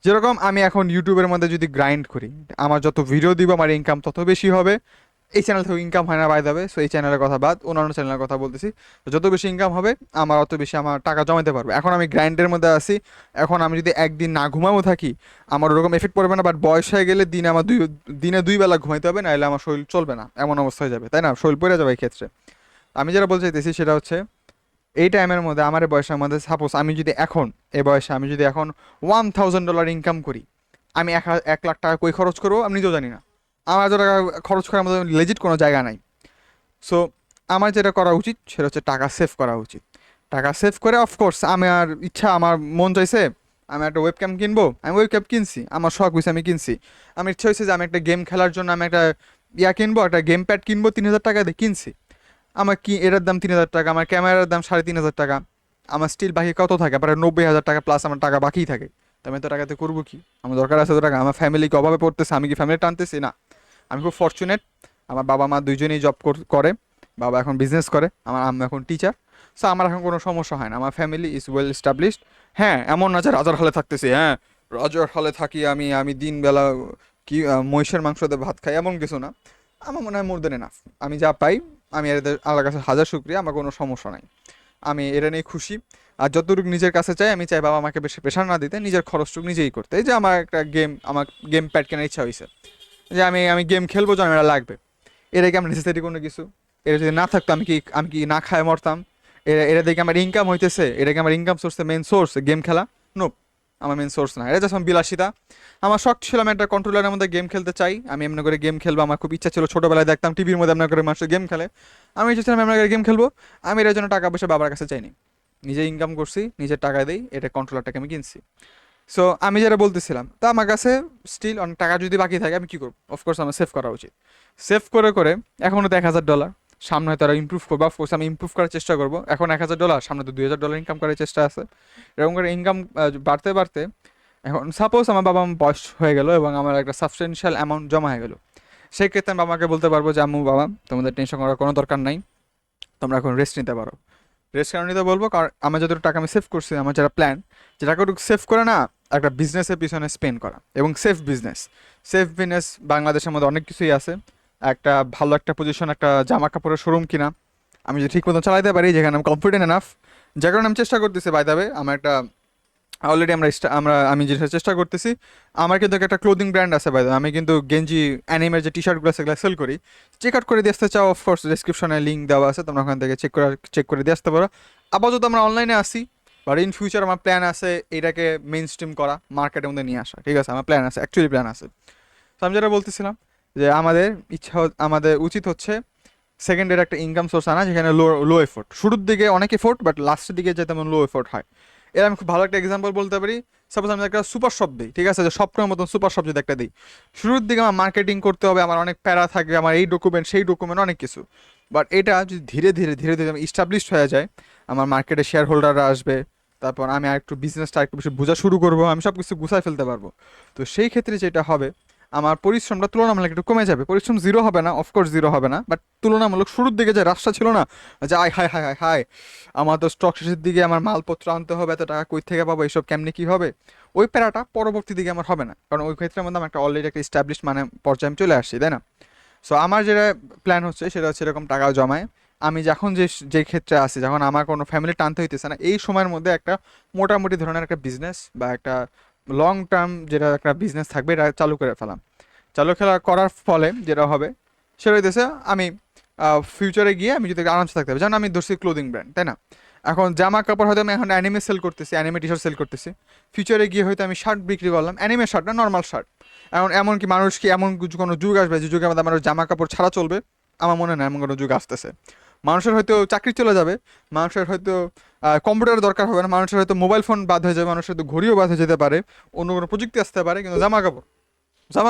যেরকম আমি এখন ইউটিউবের মধ্যে যদি গ্রাইন্ড করি, আমার যত ভিডিও দিব আমার ইনকাম তত বেশি হবে। এই চ্যানেল থেকে ইনকাম হয় না বাই যাবে, সো এই চ্যানেলের কথা বাদ, অন্যান্য চ্যানেলের কথা বলতেছি। তো যত বেশি ইনকাম হবে আমার অত বেশি আমার টাকা জমাতে পারবো। এখন আমি গ্রাইন্ডের মধ্যে আছি, এখন আমি যদি একদিন না ঘুমাবো থাকি আমার ওরকম এফেক্ট পড়বে না, বাট বয়স হয়ে গেলে দিনে 2 বেলা ঘুমাইতে হবে, নাহলে আমার শরীর চলবে না, এমন অবস্থা হয়ে যাবে, তাই না? শরীর পড়ে যাবে এই ক্ষেত্রে। আমি যেটা বলতে চাইতেছি সেটা হচ্ছে এই টাইমের মধ্যে আমার এই বয়সের মধ্যে সাপোজ আমি যদি এখন এই বয়সে আমি যদি এখন $1000 ইনকাম করি, আমি 1 লাখ টাকা কই খরচ করবো আমি নিজেও জানি না। আমার এত টাকা খরচ করার মতো লেজিট কোনো জায়গা নাই। সো আমার যেটা করা উচিত সেটা হচ্ছে টাকা সেভ করা উচিত। টাকা সেভ করে অফকোর্স আমার ইচ্ছা, আমার মন চাইছে আমি একটা ওয়েবক্যাম কিনবো, আমি ওয়েবক্যাম কিনছি, আমার শখ হয়েছে আমি কিনছি। আমার ইচ্ছা হয়েছে যে আমি একটা গেম খেলার জন্য আমি একটা কিনবো, একটা গেম প্যাড কিনবো, 3000 টাকা দিয়ে কিনছি। আমার কি এটার দাম 3000 টাকা, আমার ক্যামেরার দাম 3500 টাকা, আমার স্টিল বাকি কত থাকে? প্রায় 90,000 টাকা প্লাস আমার টাকা বাকিই থাকে। তো আমি তো টাকাতে করবো কি? আমার দরকার আছে তো টাকা। আমার ফ্যামিলিকে অভাবে পড়তেছে, আমি কি ফ্যামিলি টানতেছি? না। আমি খুব ফর্চুনেট, আমার বাবা মা দুইজনেই জব করে। বাবা এখন বিজনেস করে, আমার আম্মা এখন টিচার। সো আমার এখন কোনো সমস্যা হয় না, আমার ফ্যামিলি ইজ ওয়েল এস্টাবলিশড। হ্যাঁ, এমন না যে রাজার হলে থাকতেছি, হ্যাঁ রাজার হলে থাকি আমি, আমি দিনবেলা কি মহিষের মাংস দিয়ে ভাত খাই, এমন কিছু না। আমার মনে হয় মোর দেন এনাফ। আমি যা পাই আমি এদের আল্লাহর কাছে হাজার শুক্রিয়া, আমার কোনো সমস্যা নাই, আমি এটা নিয়ে খুশি। আর যতটুকু নিজের কাছে চাই, আমি চাই বাবা আমাকে বেশি প্রেশার না দিতে, নিজের খরচটুকু নিজেই করতে। এই যে আমার একটা আমার গেম প্যাড কেনার ইচ্ছা হয়েছে, যে আমি আমি গেম খেলবো, যেন এটা লাগবে। এটা কি আমার নেসেসারি কোনো কিছু? এটা যদি না থাকতো আমি কি না খায় মরতাম? এটা দেখে আমার ইনকাম হইতেছে, এটা কি আমার ইনকাম সোর্সের মেন সোর্স গেম খেলা? নো, আমার মেন সোর্স না, এটা জাস্ট আমার বিলাসিতা। আমার শখ ছিল আমি একটা কন্ট্রোলারের মধ্যে গেম খেলতে চাই, আমি এমনি করে গেম খেলবো, আমার খুব ইচ্ছা ছিল। ছোটোবেলায় দেখতাম টিভির মধ্যে এমনি করে মানুষ গেম খেলে, আমি চেয়েছিলাম এমনি করে গেম খেলবো। আমি এর জন্য টাকা পয়সা বাবার কাছে চাইনি, নিজে ইনকাম করছি, নিজের টাকা দিই, এটা কন্ট্রোলারটাকে আমি কিনছি। সো আমি যেটা বলতেছিলাম, তো আমার কাছে স্টিল অনেক টাকা যদি বাকি থাকে আমি কী করবো? অফকোর্স আমার সেভ করা উচিত। সেভ করে করে এখনও তো $1000, সামনে হয়তো আরও ইম্প্রুভ করবো, অফকোর্স আমি ইম্প্রুভ করার চেষ্টা করবো। এখন $1000, সামনে তো $2000 ইনকাম করার চেষ্টা আছে। এরকম করে ইনকাম বাড়তে বাড়তে এখন সাপোজ আমার বাবা মা বয়স হয়ে গেল এবং আমার একটা সাবস্টেন্সিয়াল অ্যামাউন্ট জমা হয়ে গেল, সেই ক্ষেত্রে আমি বাবাকে বলতে পারবো যে আম্মু বাবা তোমাদের টেনশন করার কোনো দরকার নাই, তোমরা এখন রেস্ট নিতে পারো। রেস্ট কেন নিতে বলবো? কারণ আমার যতটুকু টাকা আমি সেভ করছি, আমার যারা প্ল্যান, যে টাকাটুকু সেভ করে না একটা বিজনেসের পিছনে স্পেন্ড করা, এবং সেফ বিজনেস বাংলাদেশের মধ্যে অনেক কিছুই আছে। একটা ভালো একটা পজিশন, একটা জামা কাপড়ের শোরুম কিনা, আমি যদি ঠিক মতো চালাইতে পারি, যেখানে আমি কনফিডেন্ট এনাফ, যে কারণে আমি চেষ্টা করতেছি বাই দ্য ওয়ে, আমার একটা অলরেডি আমি যেটা চেষ্টা করতেছি, আমার কিন্তু একটা ক্লোদিং ব্র্যান্ড আছে বাই দ্য ওয়ে। আমি কিন্তু গেঞ্জি অ্যানিমের যে টি শার্টগুলো সেগুলো সেল করি। চেক আউট করে দিয়ে আসতে চাও, অফকোর্স ডিসক্রিপশনে লিঙ্ক দেওয়া আছে, তোমরা ওখান থেকে চেক করে দিয়ে আসতে পারো। আপাতত আমরা অনলাইনে আসি, বাট ইন ফিউচার আমার প্ল্যান আছে এটাকে মেইন স্ট্রিম করা, মার্কেটের মধ্যে নিয়ে আসা, ঠিক আছে? আমার প্ল্যান আছে, অ্যাকচুয়ালি প্ল্যান আছে। তো আমি যেটা বলতেছিলাম যে আমাদের উচিত হচ্ছে সেকেন্ডের একটা ইনকাম সোর্স আনা, যেখানে লো লো এফোর্ট, শুরুর দিকে অনেক এফোর্ট, বাট লাস্টের দিকে যে তেমন লো এফোর্ট হয়। এর আমি খুব ভালো একটা এক্সাম্পল বলতে পারি। সাপোজ আমি একটা সুপার শপ দিই, ঠিক আছে, যে সবটার মতন সুপার শপ যদি একটা দিই, শুরুর দিকে আমার মার্কেটিং করতে হবে, আমার অনেক প্যারা থাকবে, আমার এই ডকুমেন্ট সেই ডকুমেন্ট অনেক কিছু। বাট এটা যদি ধীরে ধীরে ধীরে ধীরে আমি ইস্টাবলিশড হয়ে যায়, আমার মার্কেটে শেয়ার হোল্ডাররা আসবে, তারপর আমি আর একটু বিজনেসটা একটু বেশি বোঝা শুরু করবো, আমি সব কিছু গুছায় ফেলতে পারবো। তো সেই ক্ষেত্রে যেটা হবে, আমার পরিশ্রমটা তুলনামূলক একটু কমে যাবে। পরিশ্রম জিরো হবে না, অফকোর্স জিরো হবে না, বাট তুলনামূলক শুরুর দিকে যে রাশটা ছিল না, যে আয় হায় হায় হায় হায় আমার তো স্টক শেষের দিকে আমার মালপত্র আনতে হবে, এত টাকা কই থেকে পাবো, এইসব কেমনি কী হবে, ওই প্যারাটা পরবর্তী দিকে আমার হবে না, কারণ ওই ক্ষেত্রের মধ্যে আমি একটা অলরেডি একটা এস্টাবলিশ মানে পর্যায়ে আমি চলে আসছি, তাই না? সো আমার যেটা প্ল্যান হচ্ছে সেটা হচ্ছে এরকম টাকা জমায় আমি যখন যে ক্ষেত্রে আছি, যখন আমার কোনো ফ্যামিলি টানতে হইতেছে না, এই সময়ের মধ্যে একটা মোটামুটি ধরনের একটা বিজনেস বা একটা লং টার্ম যেটা একটা বিজনেস থাকবে, এটা চালু করার ফলে যেটা হবে সেটা হইতেছে আমি ফিউচারে গিয়ে আমি যদি আরামসে থাকতে হবে। যেমন আমি ধরছি ক্লোদিং ব্র্যান্ড, তাই না? এখন জামা কাপড় হয়তো আমি এখন অ্যানিমে সেল করতেছি, অ্যানিমে টি শার্ট সেল করতেছি, ফিউচারে গিয়ে হয়তো আমি শার্ট বিক্রি করলাম, অ্যানিমে শার্ট না, নর্মাল শার্ট। এমনকি মানুষ কি এমন কোনো যুগ আসবে যে যুগে আমাদের আমার জামা কাপড় ছাড়া চলবে? আমার মনে হয় না এমন কোনো যুগ আসতেছে। মানুষের হয়তো চাকরি চলে যাবে, মানুষের হয়তো কম্পিউটার দরকার হবে না, মানুষের হয়তো মোবাইল ফোন বাদ হয়ে যাবে, মানুষের হয়তো ঘড়িও বাদ হয়ে যেতে পারে, অন্য কোনো প্রযুক্তি আসতে পারে, কিন্তু জামা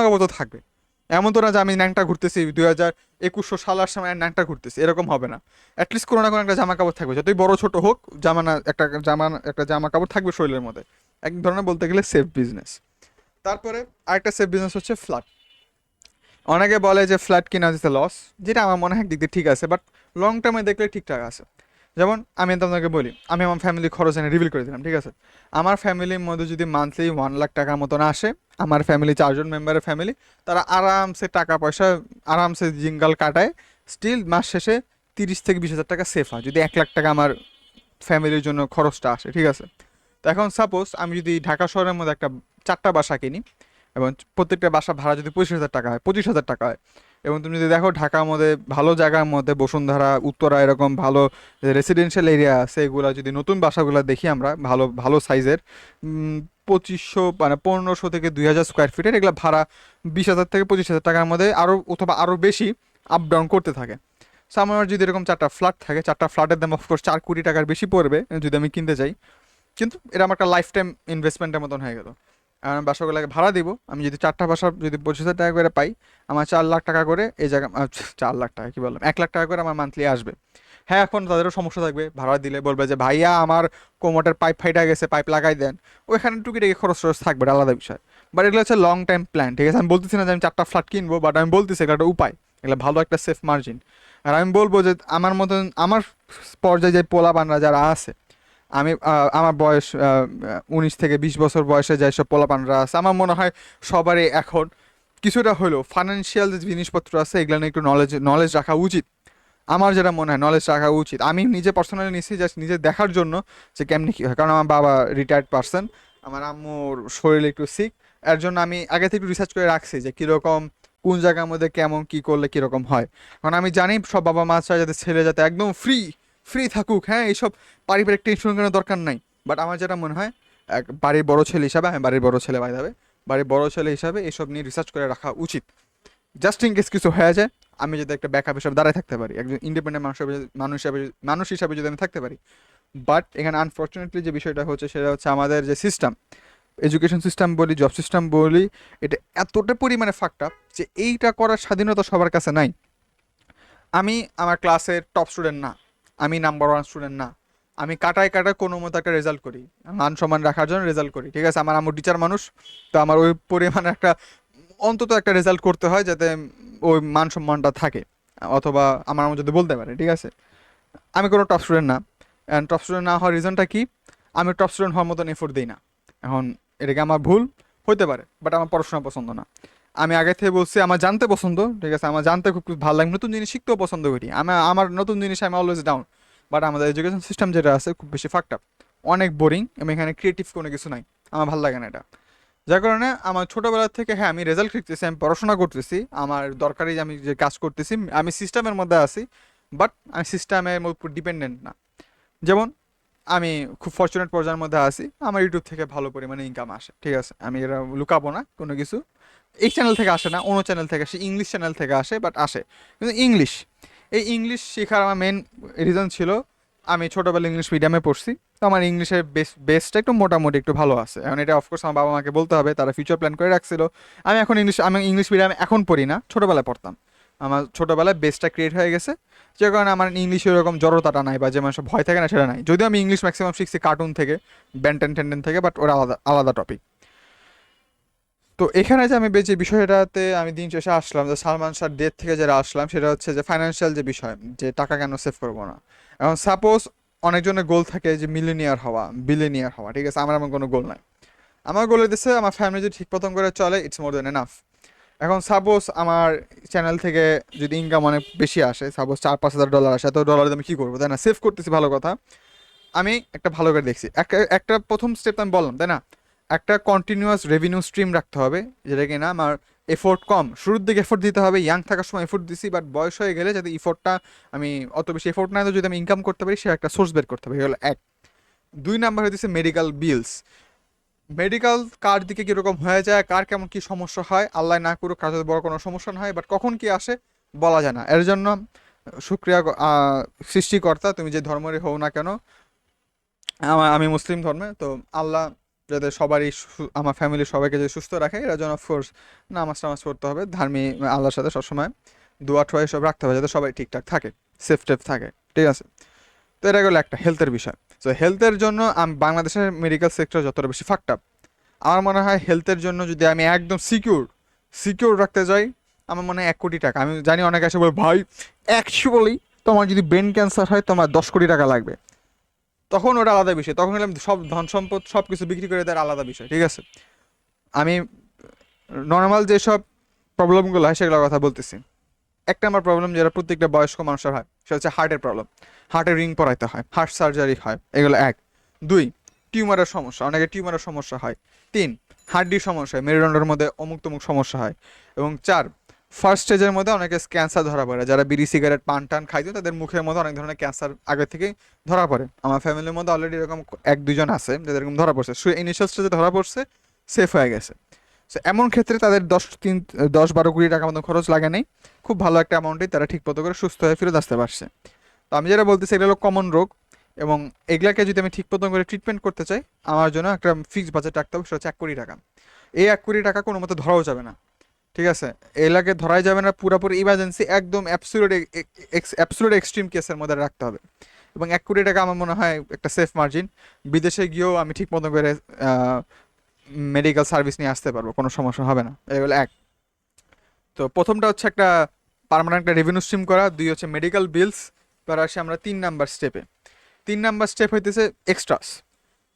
কাপড় তো থাকবে। এমন তো না যে আমি ন্যাংটা ঘুরতেছি 2021 সালের সময় ন্যাংটা ঘুরতেছি, এরকম হবে না। অ্যাটলিস্ট কোনো না কোনো একটা জামা কাপড় থাকবে, যতই বড় ছোট হোক, একটা জামা কাপড় থাকবে শরীরের মধ্যে। এক ধরনের বলতে গেলে সেফ বিজনেস। তারপরে আরেকটা সেফ বিজনেস হচ্ছে ফ্ল্যাট। অনেকে বলে যে ফ্ল্যাট কিনা যেতে লস, যেটা আমার মনে হয় একদিক দিয়ে ঠিক আছে, বাট লং টার্মে দেখলে ঠিকঠাক আছে। যেমন আমি তোমাকে বলি, আমি আমার ফ্যামিলি খরচ এনে রিভিল করে দিলাম, ঠিক আছে। আমার ফ্যামিলির মধ্যে যদি মান্থলি 1 লাখ টাকার মতন আসে, আমার ফ্যামিলি 4 জন মেম্বারের ফ্যামিলি, তারা আরামসে টাকা পয়সা আরামসে জিঙ্গাল কাটায়, স্টিল মাস শেষে 30 থেকে 20 হাজার টাকা সেফ হয় যদি 1 লাখ টাকা আমার ফ্যামিলির জন্য খরচটা আসে, ঠিক আছে। তো এখন সাপোজ আমি যদি ঢাকা শহরের মধ্যে একটা 4টা বাসা কিনি, এবং প্রত্যেকটা বাসা ভাড়া যদি 25 হাজার টাকা হয়, 25 হাজার টাকা হয়, এবং তুমি যদি দেখো ঢাকার মধ্যে ভালো জায়গার মধ্যে বসুন্ধরা, উত্তরা, এরকম ভালো রেসিডেন্সিয়াল এরিয়া আছে, এগুলা যদি নতুন বাসাগুলো দেখি আমরা ভালো ভালো সাইজের, 2500 মানে 1500 থেকে 2000 স্কোয়ার ফিটের, এগুলো ভাড়া 20 হাজার থেকে 25 হাজার টাকার মধ্যে আরও অথবা আরও বেশি আপ ডাউন করতে থাকে। সো আমার যদি এরকম 4টা ফ্ল্যাট থাকে, 4টা ফ্ল্যাটের দাম অফকোর্স 4 কোটি টাকার বেশি পড়বে যদি আমি কিনতে চাই, কিন্তু এটা আমার একটা লাইফ টাইম ইনভেস্টমেন্টের মতন হয়ে গেল। আর আমি বাসাগুলোকে ভাড়া দিব, আমি যদি 4টা বাসা যদি 25 হাজার টাকা করে পাই, আমার 4 লাখ টাকা করে এই জায়গা 4 লাখ টাকা কি বললাম, 1 লাখ টাকা করে আমার মান্থলি আসবে। হ্যাঁ, এখন তাদেরও সমস্যা থাকবে, ভাড়া দিলে বলবে যে ভাইয়া আমার কোমোটের পাইপ ফাইটা গেছে, পাইপ লাগাই দেন। ওইখানে টুকিটাকি খরচ টরচ থাকবে, এটা আলাদা বিষয়। বাট এগুলো হচ্ছে লং টাইম প্ল্যান, ঠিক আছে। আমি বলতেছি না যে আমি 4টা ফ্ল্যাট কিনবো, বাট আমি বলতেছি এগুলো একটা উপায়, এগুলো ভালো একটা সেফ মার্জিন। আর আমি বলবো যে আমার মতন আমার পর্যায়ে যে পোলাপানরা যারা আছে, আমার বয়স 19 থেকে 20 বছর বয়সে যেসব পোলাপানরা আছে, আমার মনে হয় সবারই এখন কিছুটা হলেও ফাইন্যান্সিয়াল যে জিনিসপত্র আছে এগুলো নিয়ে একটু নলেজ রাখা উচিত। আমার যেটা মনে হয় নলেজ রাখা উচিত। আমি নিজে পার্সোনালি নিচ্ছি জাস্ট নিজে দেখার জন্য যে কেমনি কী হয়, কারণ আমার বাবা রিটায়ার্ড পার্সন, আমার আম্মুর শরীর একটু সিক, এর জন্য আমি আগে থেকে একটু রিসার্চ করে রাখছি যে কীরকম কোন জায়গার মধ্যে কেমন কী করলে কীরকম হয়। কারণ আমি জানি সব বাবা মা চায় যাতে ছেলে যাতে একদম ফ্রি ফ্রি থাকুক, হ্যাঁ, এইসব পারিবারিক টেনশন কোনো দরকার নাই। বাট আমার যেটা মনে হয়, এক বাড়ির বড় ছেলে হিসাবে, আমি বাড়ির বড় ছেলে বাইদাবে, বাড়ির বড় ছেলে হিসাবে এসব নিয়ে রিসার্চ করে রাখা উচিত, জাস্ট ইন কেস কিছু হয়ে যায় আমি যদি একটা ব্যাকআপ হিসাবে দাঁড়ায় থাকতে পারি, একজন ইন্ডিপেন্ডেন্ট মানুষ হিসাবে যদি আমি থাকতে পারি। বাট এখানে আনফর্চুনেটলি যে বিষয়টা হচ্ছে সেটা হচ্ছে আমাদের যে সিস্টেম, এডুকেশন সিস্টেম বলি, জব সিস্টেম বলি, এটা এতটা পরিমাণে ফাকড আপ যে এইটা করার স্বাধীনতা সবার কাছে নাই। আমি আমার ক্লাসের টপ স্টুডেন্ট না, আমি নাম্বার 1 স্টুডেন্ট না, আমি কাটায় কাটায় কোনো মতো একটা রেজাল্ট করি, মান সম্মান রাখার জন্য রেজাল্ট করি, ঠিক আছে। আমার আম্মু টিচার মানুষ, তো আমার ওই পরিমাণে একটা অন্তত একটা রেজাল্ট করতে হয় যাতে ওই মান সম্মানটা থাকে, অথবা আমার আম্মু যদি বলতে পারে, ঠিক আছে। আমি কোনো টপ স্টুডেন্ট না, অ্যান্ড টপ স্টুডেন্ট না হওয়ার রিজনটা কি, আমি টপ স্টুডেন্ট হওয়ার মতন এফোর্ট দিই না। এখন এটাকে আমার ভুল হতে পারে, বাট আমার পড়াশোনা পছন্দ না। আমি আগে থেকে বলছি আমার জানতে পছন্দ, ঠিক আছে, আমার জানতে খুব ভালো লাগে, নতুন জিনিস শিখতেও পছন্দ করি, আমার নতুন জিনিস আমি অলওয়েজ ডাউন। বাট আমাদের এডুকেশন সিস্টেম যেটা আছে খুব বেশি ফাকড আপ, অনেক বোরিং, এবং এখানে ক্রিয়েটিভ কোনো কিছু নাই, আমার ভালো লাগে না এটা। যার কারণে আমার ছোটোবেলা থেকে, হ্যাঁ, আমি রেজাল্ট শিখতেছি, আমি পড়াশোনা করতেছি, আমার দরকারি আমি যে কাজ করতেছি, আমি সিস্টেমের মধ্যে আছি, বাট আমি সিস্টেমের উপর ডিপেন্ডেন্ট না। যেমন আমি খুব ফর্চুনেট পর্যায়ের মধ্যে আছি, আমার ইউটিউব থেকে ভালো পরিমাণে ইনকাম আসে, ঠিক আছে, আমি এটা লুকাবো না কোনো কিছু। এই চ্যানেল থেকে আসে না, অন্য চ্যানেল থেকে আসে, ইংলিশ চ্যানেল থেকে আসে, বাট আসে। কিন্তু এই ইংলিশ শেখার আমার মেন রিজন ছিল আমি ছোটোবেলা ইংলিশ মিডিয়ামে পড়ছি, তো আমার ইংলিশের বেসটা একটু মোটামুটি একটু ভালো আছে। এখন এটা অফকোর্স আমার বাবা মাকে বলতে হবে, তারা ফিউচার প্ল্যান করে রাখছিল। আমি ইংলিশ মিডিয়ামে এখন পড়ি না, ছোটোবেলায় পড়তাম। আমার ছোটোবেলায় বেসটা ক্রিয়েট হয়ে গেছে, যে কারণে আমার ইংলিশে ওরকম জড়তাটা নাই, বা যে মানুষের ভয় থাকে না সেটা নাই। যদিও আমি ইংলিশ ম্যাক্সিমাম শিখছি কার্টুন থেকে, ব্যান্টেন টেন্ডেন থেকে, বাট ওরা আলাদা আলাদা টপিক। তো এখানে যে আমি যে বিষয়টাতে আমি দিন শেষে আসলাম, যে সালমান শাহর ডেথ থেকে যেটা আসলাম, সেটা হচ্ছে যে ফাইন্যান্সিয়াল যে বিষয়, যে টাকা কেন সেভ করবো না। এখন সাপোজ অনেকজনের গোল থাকে যে মিলিনিয়ার হওয়া, বিলিনিয়ার হওয়া, ঠিক আছে, আমার এমন কোনো গোল নাই। আমার গোল হইতেছে আমার ফ্যামিলি যদি ঠিক মতন করে চলে, ইটস মোর দেন এনাফ। এখন সাপোজ আমার চ্যানেল থেকে যদি ইনকাম অনেক বেশি আসে, সাপোজ $4-5 হাজার আসে, তো ডলার আমি কী করবো, তাই না, সেভ করতেছি, ভালো কথা। আমি একটা ভালো করে দেখছি, একটা প্রথম স্টেপ আমি বললাম, তাই না, একটা কন্টিনিউয়াস রেভিনিউ স্ট্রিম রাখতে হবে, যেটা কিনা আমার এফোর্ট কম, শুরুর দিকে এফোর্ট দিতে হবে, ইয়াং থাকার সময় এফোর্ট দিছি, বাট বয়স হয়ে গেলে যাতে এফোর্টটা আমি অত বেশি এফোর্ট না, তো যদি আমি ইনকাম করতে পারি, সে একটা সোর্স বের করতে হবে, হলো এক। 2 নাম্বার হইতেছে মেডিকেল বিলস। মেডিকেল কার দিকে কীরকম হয়ে যায়, কার কেমন কী সমস্যা হয়, আল্লাহ না করুক কার যদি বড় কোনো সমস্যা না হয়, বাট কখন কি আসে বলা যায় না। এর জন্য শুক্রিয়া সৃষ্টিকর্তা, তুমি যে ধর্মেরই হও না কেন, আমি মুসলিম ধর্মে, তো আল্লাহ যাতে সবারই আমার ফ্যামিলির সবাইকে যদি সুস্থ রাখে, এর জন্য অফকোর্স নামাজ টামাজ পড়তে হবে, ধার্মিক আল্লাহর সাথে সবসময় দোয়া টোয়া সব রাখতে হবে যাতে সবাই ঠিকঠাক থাকে, সেফ টেফ থাকে, ঠিক আছে। তো এটা গেলো একটা হেলথের বিষয়। তো হেলথের জন্য বাংলাদেশের মেডিকেল সেক্টর যতটা বেশি ফাকড আপ, আমার মনে হয় হেলথের জন্য যদি আমি একদম সিকিউর রাখতে যাই, আমার মনে হয় 1 কোটি টাকা। আমি জানি অনেক আছে বলে ভাই অ্যাকচুয়ালি তোমার যদি ব্রেন ক্যান্সার হয় তোমার 10 কোটি টাকা লাগবে, তখন ওটা আলাদা বিষয়, তখন হলাম সব ধন সম্পদ সব কিছু বিক্রি করে দেওয়ার আলাদা বিষয়, ঠিক আছে। আমি নর্মাল যেসব প্রবলেমগুলো হয় সেগুলোর কথা বলতেছি। একটা আমার প্রবলেম যেটা প্রত্যেকটা বয়স্ক মানুষের হয়, সেটা হচ্ছে হার্টের প্রবলেম। হার্টের রিং পরাইতে হয়, হার্ট সার্জারি হয়, এগুলো এক। দুই, টিউমারের সমস্যা, অনেকে টিউমারের সমস্যা হয়। তিন, হাড্ডির সমস্যা হয়, মেরুদণ্ডের মধ্যে অমুক তমুক সমস্যা হয়। এবং চার, ফার্স্ট স্টেজের মধ্যে অনেকে ক্যান্সার ধরা পড়ে, যারা বিড়ি সিগারেট পান টান খাইতো তাদের মুখের মধ্যে অনেক ধরনের ক্যান্সার আগে থেকেই ধরা পড়ে। আমার ফ্যামিলির মধ্যে অলরেডি এরকম 1-2 জন আছে যাদের এরকম ধরা পড়ছে, ইনিশিয়াল স্টেজে ধরা পড়ছে, সেফ হয়ে গেছে। সো এমন ক্ষেত্রে তাদের 10-12 কোটি টাকা মতো খরচ লাগে নাই, খুব ভালো একটা অ্যামাউন্টেই তারা ঠিক মতো করে সুস্থ হয়ে ফিরত আসতে পারছে। তো আমি যেটা বলতেছি এগুলো হলো কমন রোগ, এবং এগুলাকে যদি আমি ঠিক মতো করে ট্রিটমেন্ট করতে চাই, আমার জন্য একটা ফিক্সড বাজেট রাখতে হবে, সেটা হচ্ছে 1 কোটি টাকা। এই 1 কোটি টাকা কোনো মতো ধরাও যাবে না, ঠিক আছে। এগুলাকে ধরাই যাবে না, পুরোপুরি ইমার্জেন্সি একদম অ্যাবসুলুট এক্সট্রিম কেসের মধ্যে রাখতে হবে। এবং 1 কোটি টাকা আমার মনে হয় একটা সেফ মার্জিন, বিদেশে গিয়েও আমি ঠিক মতো করে মেডিকেল সার্ভিস নিয়ে আসতে পারবো, কোনো সমস্যা হবে না, এগুলো এক। তো প্রথমটা হচ্ছে একটা পার্মানেন্ট একটা রেভিনিউ স্ট্রিম করা, দুই হচ্ছে মেডিকেল বিলস। এবার আসি আমরা 3 নাম্বার স্টেপে। 3 নাম্বার স্টেপ হইতেছে এক্সট্রাস।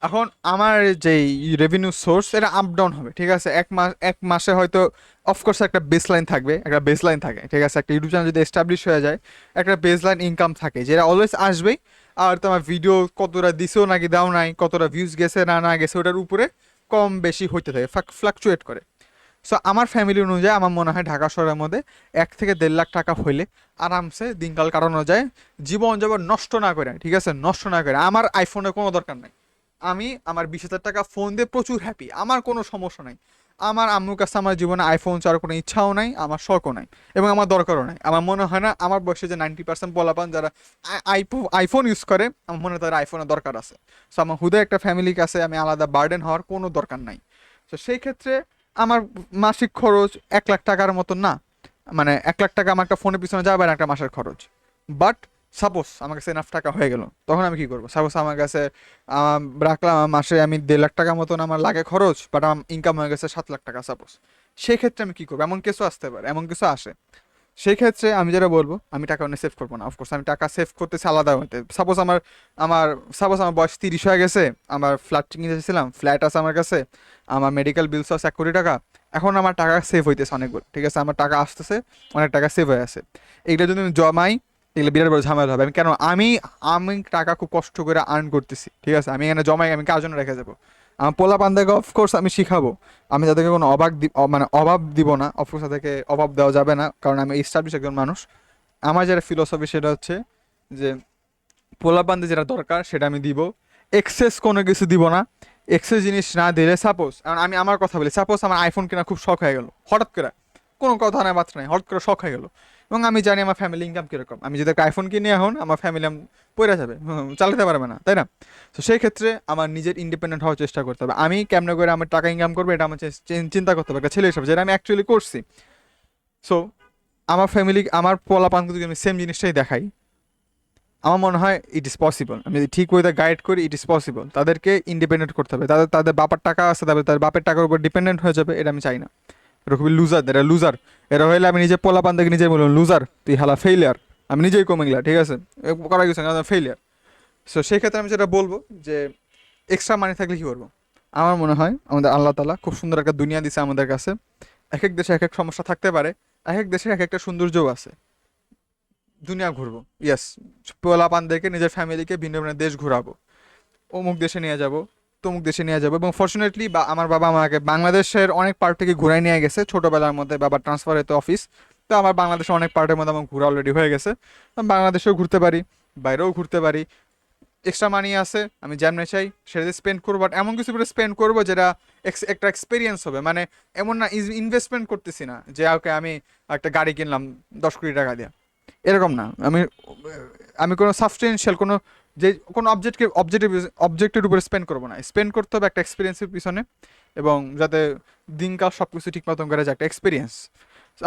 এখন আমার যেই রেভিনিউ সোর্স এটা আপ ডাউন হবে, ঠিক আছে। এক মাসে হয়তো অফকোর্স একটা বেস লাইন থাকবে, একটা বেস লাইন থাকে, ঠিক আছে। একটা ইউটিউব চ্যানেল যদি এস্টাবলিশ হয়ে যায়, একটা বেস লাইন ইনকাম থাকে যেটা অলওয়েজ আসবেই। আর তোমার ভিডিও কতটা দিছো নাকি দাও নাই, কতটা ভিউজ গেছে না না গেছে, ওটার উপরে কম বেশি হইতে থাকে, ফ্লাকচুয়েট করে। সো আমার ফ্যামিলি অনুযায়ী আমার মনে হয় ঢাকা শহরের মধ্যে 1 থেকে 1.5 লাখ টাকা হইলে আরামসে দিনকাল কাটানো যায়, জীবন যাবন নষ্ট না করে, ঠিক আছে, নষ্ট না করে। আমার আইফোনের কোনো দরকার নাই, আমি আমার 20,000 টাকা ফোন দিয়ে প্রচুর হ্যাপি, আমার কোনো সমস্যা নাই। আমার আম্মুর কাছে আমার জীবনে আইফোন চাওয়ার কোনো ইচ্ছাও নাই, আমার শখও নাই, এবং আমার দরকারও নাই। আমার মনে হয় না আমার বয়সে যে 90% পোলাপান যারা আইফোন ইউজ করে, আমার মনে হয় তাদের আইফোনের দরকার আছে। সো আমার হুদয় একটা ফ্যামিলির কাছে আমি আলাদা বার্ডেন হওয়ার কোনো দরকার নাই। তো সেই ক্ষেত্রে আমার মাসিক খরচ 1 লাখ টাকার মতো না, মানে 1 লাখ টাকা আমার একটা ফোনের পিছনে যাবে না একটা মাসের খরচ। বাট সাপোজ আমার কাছে এনাফ টাকা হয়ে গেল, তখন আমি কি করবো? সাপোজ আমার কাছে রাখলাম মাসে আমি 1.5 লাখ টাকা মতন আমার লাগে খরচ, বাট আমার ইনকাম হয়ে গেছে 7 লাখ টাকা সাপোজ। সেই ক্ষেত্রে আমি কি করবো? এমন কিছু আসতে পারে, এমন কিছু আসে। সেই ক্ষেত্রে আমি যেটা বলবো, আমি টাকা অনেক সেভ করবো না, অফকোর্স আমি টাকা সেভ করতেছি আলাদা হতে। সাপোজ আমার সাপোজ আমার বয়স 30 হয়ে গেছে, আমার ফ্ল্যাট কিনে এসেছিলাম, ফ্ল্যাট আছে আমার কাছে, আমার মেডিকেল বিলস আছে 1 কোটি টাকা, এখন আমার টাকা সেভ হইতেছে অনেকগুলো, ঠিক আছে, আমার টাকা আসতেছে, অনেক টাকা সেভ হয়ে আছে। এইটা যদি আমি জমাই, এগুলো বিরাট বড় ঝামেলা হবে। আমি কেন, আমি আমি টাকা খুব কষ্ট করে আর্ন করতেছি, ঠিক আছে, আমি এখানে জমাই আমি কার জন্য রেখে যাবো? আমার পোলা পান্দাকে অফকোর্স আমি শিখাবো, আমি তাদেরকে কোনো মানে অভাব দিব না, অফকোর্স তাদেরকে অভাব দেওয়া যাবে না, কারণ আমি এস্টাবলিশ একজন মানুষ। আমার যেটা ফিলোসফি সেটা হচ্ছে যে পোলা পান্তে যেটা দরকার সেটা আমি দিব, এক্সেস কোনো কিছু দিব না। এক্সেস জিনিস না দিলে, সাপোজ আমি আমার কথা বলি, সাপোজ আমার আইফোন কেনা খুব শখ হয়ে গেল হঠাৎ করে, কোনো কথা নাই বার্তা নাই, হঠাৎ করে শখ হয়ে গেল, এবং আমি জানি আমার ফ্যামিলি ইনকাম কীরকম, আমি যদি একটা আইফোন কিনি এখন আমার ফ্যামিলি পড়ে যাবে, চালাতে পারবে না, তাই না? তো সেই ক্ষেত্রে আমার নিজের ইন্ডিপেন্ডেন্ট হওয়ার চেষ্টা করতে হবে। আমি কেমনে করে আমার টাকা ইনকাম করবো এটা আমার চিন্তা করতে হবে একটা ছেলে হিসাবে, যেটা আমি অ্যাকচুয়ালি করছি। সো আমার ফ্যামিলি, আমার পোলাপানকে যদি আমি সেম জিনিসটাই দেখাই, আমার মনে হয় ইট ইজ পসিবল। আমি যদি ঠিক ওয়েতে গাইড করি, ইট ইজ পসিবল। তাদেরকে ইন্ডিপেন্ডেন্ট করতে হবে, তাদের তাদের বাবার টাকা আছে, তাদের বাপের টাকার উপর ডিপেন্ডেন্ট হয়ে যাবে, এটা আমি চাই না। এটা খুবই লুজার, এরা লুজার। এরা হইলে আমি নিজে পোলাপান থেকে নিজেই বললাম লুজার, তুই হালা ফেইলিয়ার, আমি নিজেই কমে গেলা, ঠিক আছে, করা গেছে ফেইলিয়ার। সো সেই ক্ষেত্রে আমি যেটা বলবো যে এক্সট্রা মানি থাকলে কী করবো? আমার মনে হয় আমাদের আল্লাহ তাআলা খুব সুন্দর একটা দুনিয়া দিছে আমাদের কাছে। এক এক দেশে এক এক সমস্যা থাকতে পারে, এক এক দেশে এক একটা সৌন্দর্যও আছে। দুনিয়া ঘুরবো, ইয়েস, পোলাপানদেরকে নিজের ফ্যামিলিকে ভিন্ন ভিন্ন দেশ ঘোরাবো, অমুক দেশে নিয়ে যাব, তমুক দেশে নিয়ে যাবো। এবং ফর্চুনেটলি আমার বাবা আমাকে বাংলাদেশের অনেক পার্ট থেকে ঘুরাই নিয়ে গেছে ছোটোবেলার মধ্যে, বাবার ট্রান্সফার হতো অফিস, তো আমার বাংলাদেশে অনেক পার্টের মধ্যে আমার ঘোরা অলরেডি হয়ে গেছে। আমি বাংলাদেশেও ঘুরতে পারি, বাইরেও ঘুরতে পারি। এক্সট্রা মানি আছে, আমি যেমনে চাই সেটাতে স্পেন্ড করবো, বাট এমন কিছু করে স্পেন্ড করবো যেটা একটা এক্সপিরিয়েন্স হবে। মানে এমন না ইনভেস্টমেন্ট করতেছি না যে ওকে আমি একটা গাড়ি কিনলাম 10 কোটি টাকা দিয়ে, এরকম না। আমি আমি কোনো সাবস্টেন্সিয়াল কোনো যে কোনো অবজেক্টের উপরে স্পেন্ড করবো না, স্পেন্ড করতে হবে একটা এক্সপিরিয়েন্সের পিছনে, এবং যাতে দিনকাল সব কিছু ঠিক মতন করে, যে একটা এক্সপিরিয়েন্স।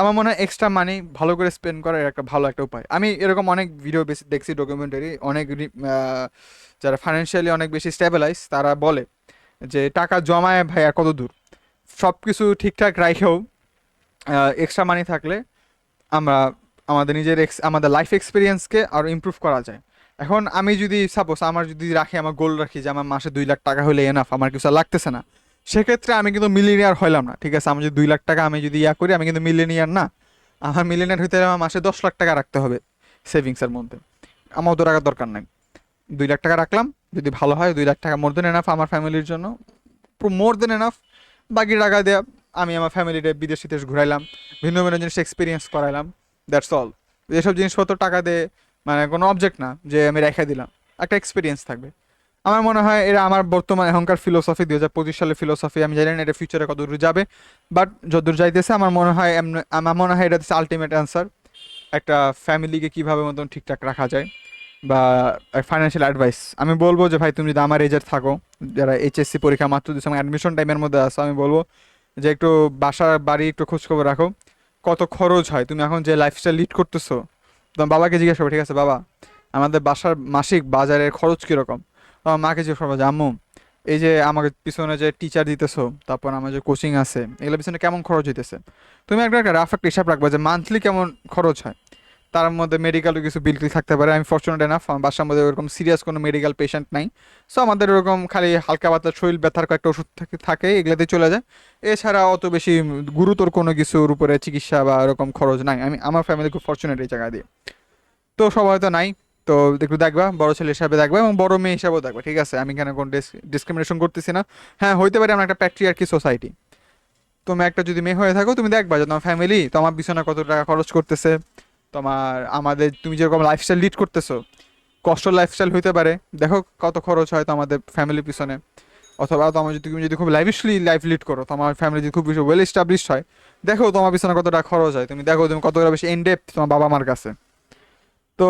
আমার মনে হয় এক্সট্রা মানি ভালো করে স্পেন্ড করার একটা ভালো একটা উপায়। আমি এরকম অনেক ভিডিও বেশি দেখছি, ডকুমেন্টারি, অনেক যারা ফাইন্যান্সিয়ালি অনেক বেশি স্টেবিলাইজ তারা বলে যে টাকা জমায় ভাইয়া কত দূর, সব কিছু ঠিকঠাক রাখেও এক্সট্রা মানি থাকলে আমরা আমাদের নিজের আমাদের লাইফ এক্সপিরিয়েন্সকে আরও ইমপ্রুভ করা যায়। এখন আমি যদি সাপোজ আমার যদি রাখি, আমার গোল রাখি যে আমার মাসে 2 লাখ টাকা হলে এনাফ, আমার কিছু আর লাগতেছে না, সেক্ষেত্রে আমি কিন্তু মিলিনিয়ার হইলাম না, ঠিক আছে? আমি যদি 2 লাখ টাকা আমি যদি করি, আমি কিন্তু মিলিনিয়ার না। আমার মিলিনিয়ার হইতে হলে আমার মাসে 10 লাখ টাকা রাখতে হবে সেভিংসের মধ্যে। আমার অত টাকার দরকার নাই, 2 লাখ টাকা রাখলাম, যদি ভালো হয় 2 লাখ টাকা মোর দেন এনাফ আমার ফ্যামিলির জন্য, মোর দেন এনাফ। বাকি টাকা দেওয়া আমি আমার ফ্যামিলিতে বিদেশ টিদেশ ঘুরাইলাম, ভিন্ন ভিন্ন জিনিস এক্সপিরিয়েন্স করাইলাম, দ্যাটস অল। এসব জিনিসপত্র টাকা দিয়ে মানে কোনো অবজেক্ট না যে আমি রেখে দিলাম, একটা এক্সপিরিয়েন্স থাকবে। আমার মনে হয় এরা আমার বর্তমান এখনকার ফিলোসফি, 2025 সালের ফিলোসফি। আমি জানি না এটা ফিউচারে কত দূর যাবে, বাট যতদূর যাইতেছে আমার মনে হয় আমার মনে হয় এটা হচ্ছে আলটিমেট অ্যান্সার, একটা ফ্যামিলিকে কীভাবে মতন ঠিকঠাক রাখা যায়, বা ফাইন্যান্সিয়াল অ্যাডভাইস। আমি বলবো যে ভাই তুমি যদি আমার এজের থাকো, যারা এইচএসসি পরীক্ষা মাত্র দিচ্ছ, অ্যাডমিশন টাইমের মধ্যে আসো, আমি বলবো যে একটু বাসার বাড়ি একটু খোঁজখবর রাখো, কত খরচ হয়। তুমি এখন যে লাইফস্টাইল লিড করতেছো, তোমার বাবাকে জিজ্ঞাসা করো, ঠিক আছে বাবা আমাদের বাসার মাসিক বাজারের খরচ কীরকম। আমার মাকে জিজ্ঞাসা করবো যে আম্মু এই যে আমাকে পিছনে যে টিচার দিতেছো, তারপর আমার যে কোচিং আছে, এগুলোর পিছনে কেমন খরচ হইতেছে। তুমি একটা রাফ একটা হিসাব রাখবা যে মান্থলি কেমন খরচ হয়। তার মধ্যে মেডিকেলও কিছু বিল টিল থাকতে পারে। আমি ফর্চুনেট এনাফ আমার বাসার মধ্যে ওরকম সিরিয়াস কোনো মেডিকেল পেশেন্ট নাই। সো আমাদের ওরকম খালি হালকা পাতলা শরীর ব্যথার কয়েকটা ওষুধ থাকে, এগুলোতে চলে যায়। এছাড়া অত বেশি গুরুতর কোনো কিছুর উপরে চিকিৎসা বা এরকম খরচ নাই। আমার ফ্যামিলি খুব ফর্চুনেট এই জায়গা দিয়ে। তো সবাই তো নাই, তো একটু দেখবা, বড় ছেলে হিসাবে দেখবা এবং বড় মেয়ে হিসাবেও দেখবা, ঠিক আছে? আমি এখানে কোনো ডিসক্রিমিনেশন করতেছি না। হ্যাঁ, হইতে পারে আমরা একটা প্যাট্রিয়ার্কি সোসাইটি। তুমি একটা যদি মেয়ে হয়ে থাকো, তুমি দেখবা যে তোমার ফ্যামিলি তোমার পিছনে কত টাকা খরচ করতেছে, তোমার আমাদের তুমি যেরকম লাইফস্টাইল লিড করতেছো, কষ্ট লাইফস্টাইল হইতে পারে, দেখো কত খরচ হয় তো আমাদের ফ্যামিলির পিছনে। অথবা তোমার যদি তুমি যদি খুব লাইফলি লাইফ লিড করো, তোমার ফ্যামিলি যদি খুব বেশি ওয়েল এস্টাবলিশড হয়, দেখো তোমার পিছনে কত টাকা খরচ হয়, তুমি দেখো তুমি কতটা বেশি ইন ডেপথ তোমার বাবা মার কাছে। তো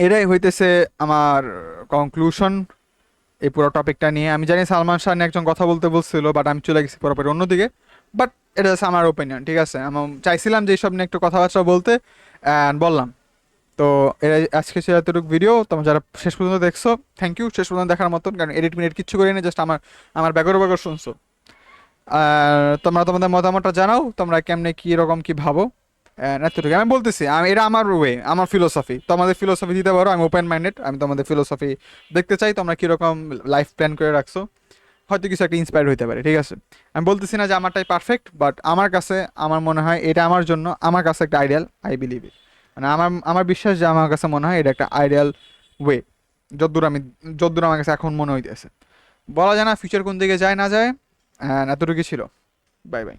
এটাই হইতেছে আমার কনক্লুশন এই পুরো টপিকটা নিয়ে। আমি জানি সালমান শাহ নিয়ে একজন কথা বলতে বলছিল, বাট আমি চলে গেছি পুরোপুরি অন্যদিকে। বাট এটা হচ্ছে আমার ওপিনিয়ন, ঠিক আছে? আমি চাইছিলাম যে এইসব নিয়ে একটু কথাবার্তা বলতে, অ্যান্ড বললাম। তো এটা আজকে ছিল এতটুকু ভিডিও। তোমরা যারা শেষ পর্যন্ত দেখছো, থ্যাংক ইউ শেষ পর্যন্ত দেখার মতন, কারণ এডিট মিনিট কিচ্ছু করিনি, জাস্ট আমার ব্যাগর ব্যাগর শুনছো। আর তোমরা তোমাদের মতামতটা জানাও, তোমরা কেমনে কী রকম কী ভাবো। এতটুকু আমি বলতেছি, এটা আমার ওয়ে, আমার ফিলোসফি। তোমাদের ফিলোসফি দিতে পারো, আমি ওপেন মাইন্ডেড। আমি তোমাদের ফিলোসফি দেখতে চাই, তোমরা কীরকম লাইফ প্ল্যান করে রাখছো, হয়তো কিছু একটা ইন্সপায়ার হতে পারে, ঠিক আছে? আমি বলতেছি না যে আমারটাই পারফেক্ট, বাট আমার কাছে আমার মনে হয় এটা আমার জন্য, আমার কাছে একটা আইডিয়াল, আই বিলিভ ইট। মানে আমার বিশ্বাস যে আমার কাছে মনে হয় এটা একটা আইডিয়াল ওয়ে, যদ্দূর আমার কাছে এখন মনে হইতেছে। বলা যায় না ফিউচার কোন দিকে যায় না যায়। এতটুকু ছিল। Bye bye.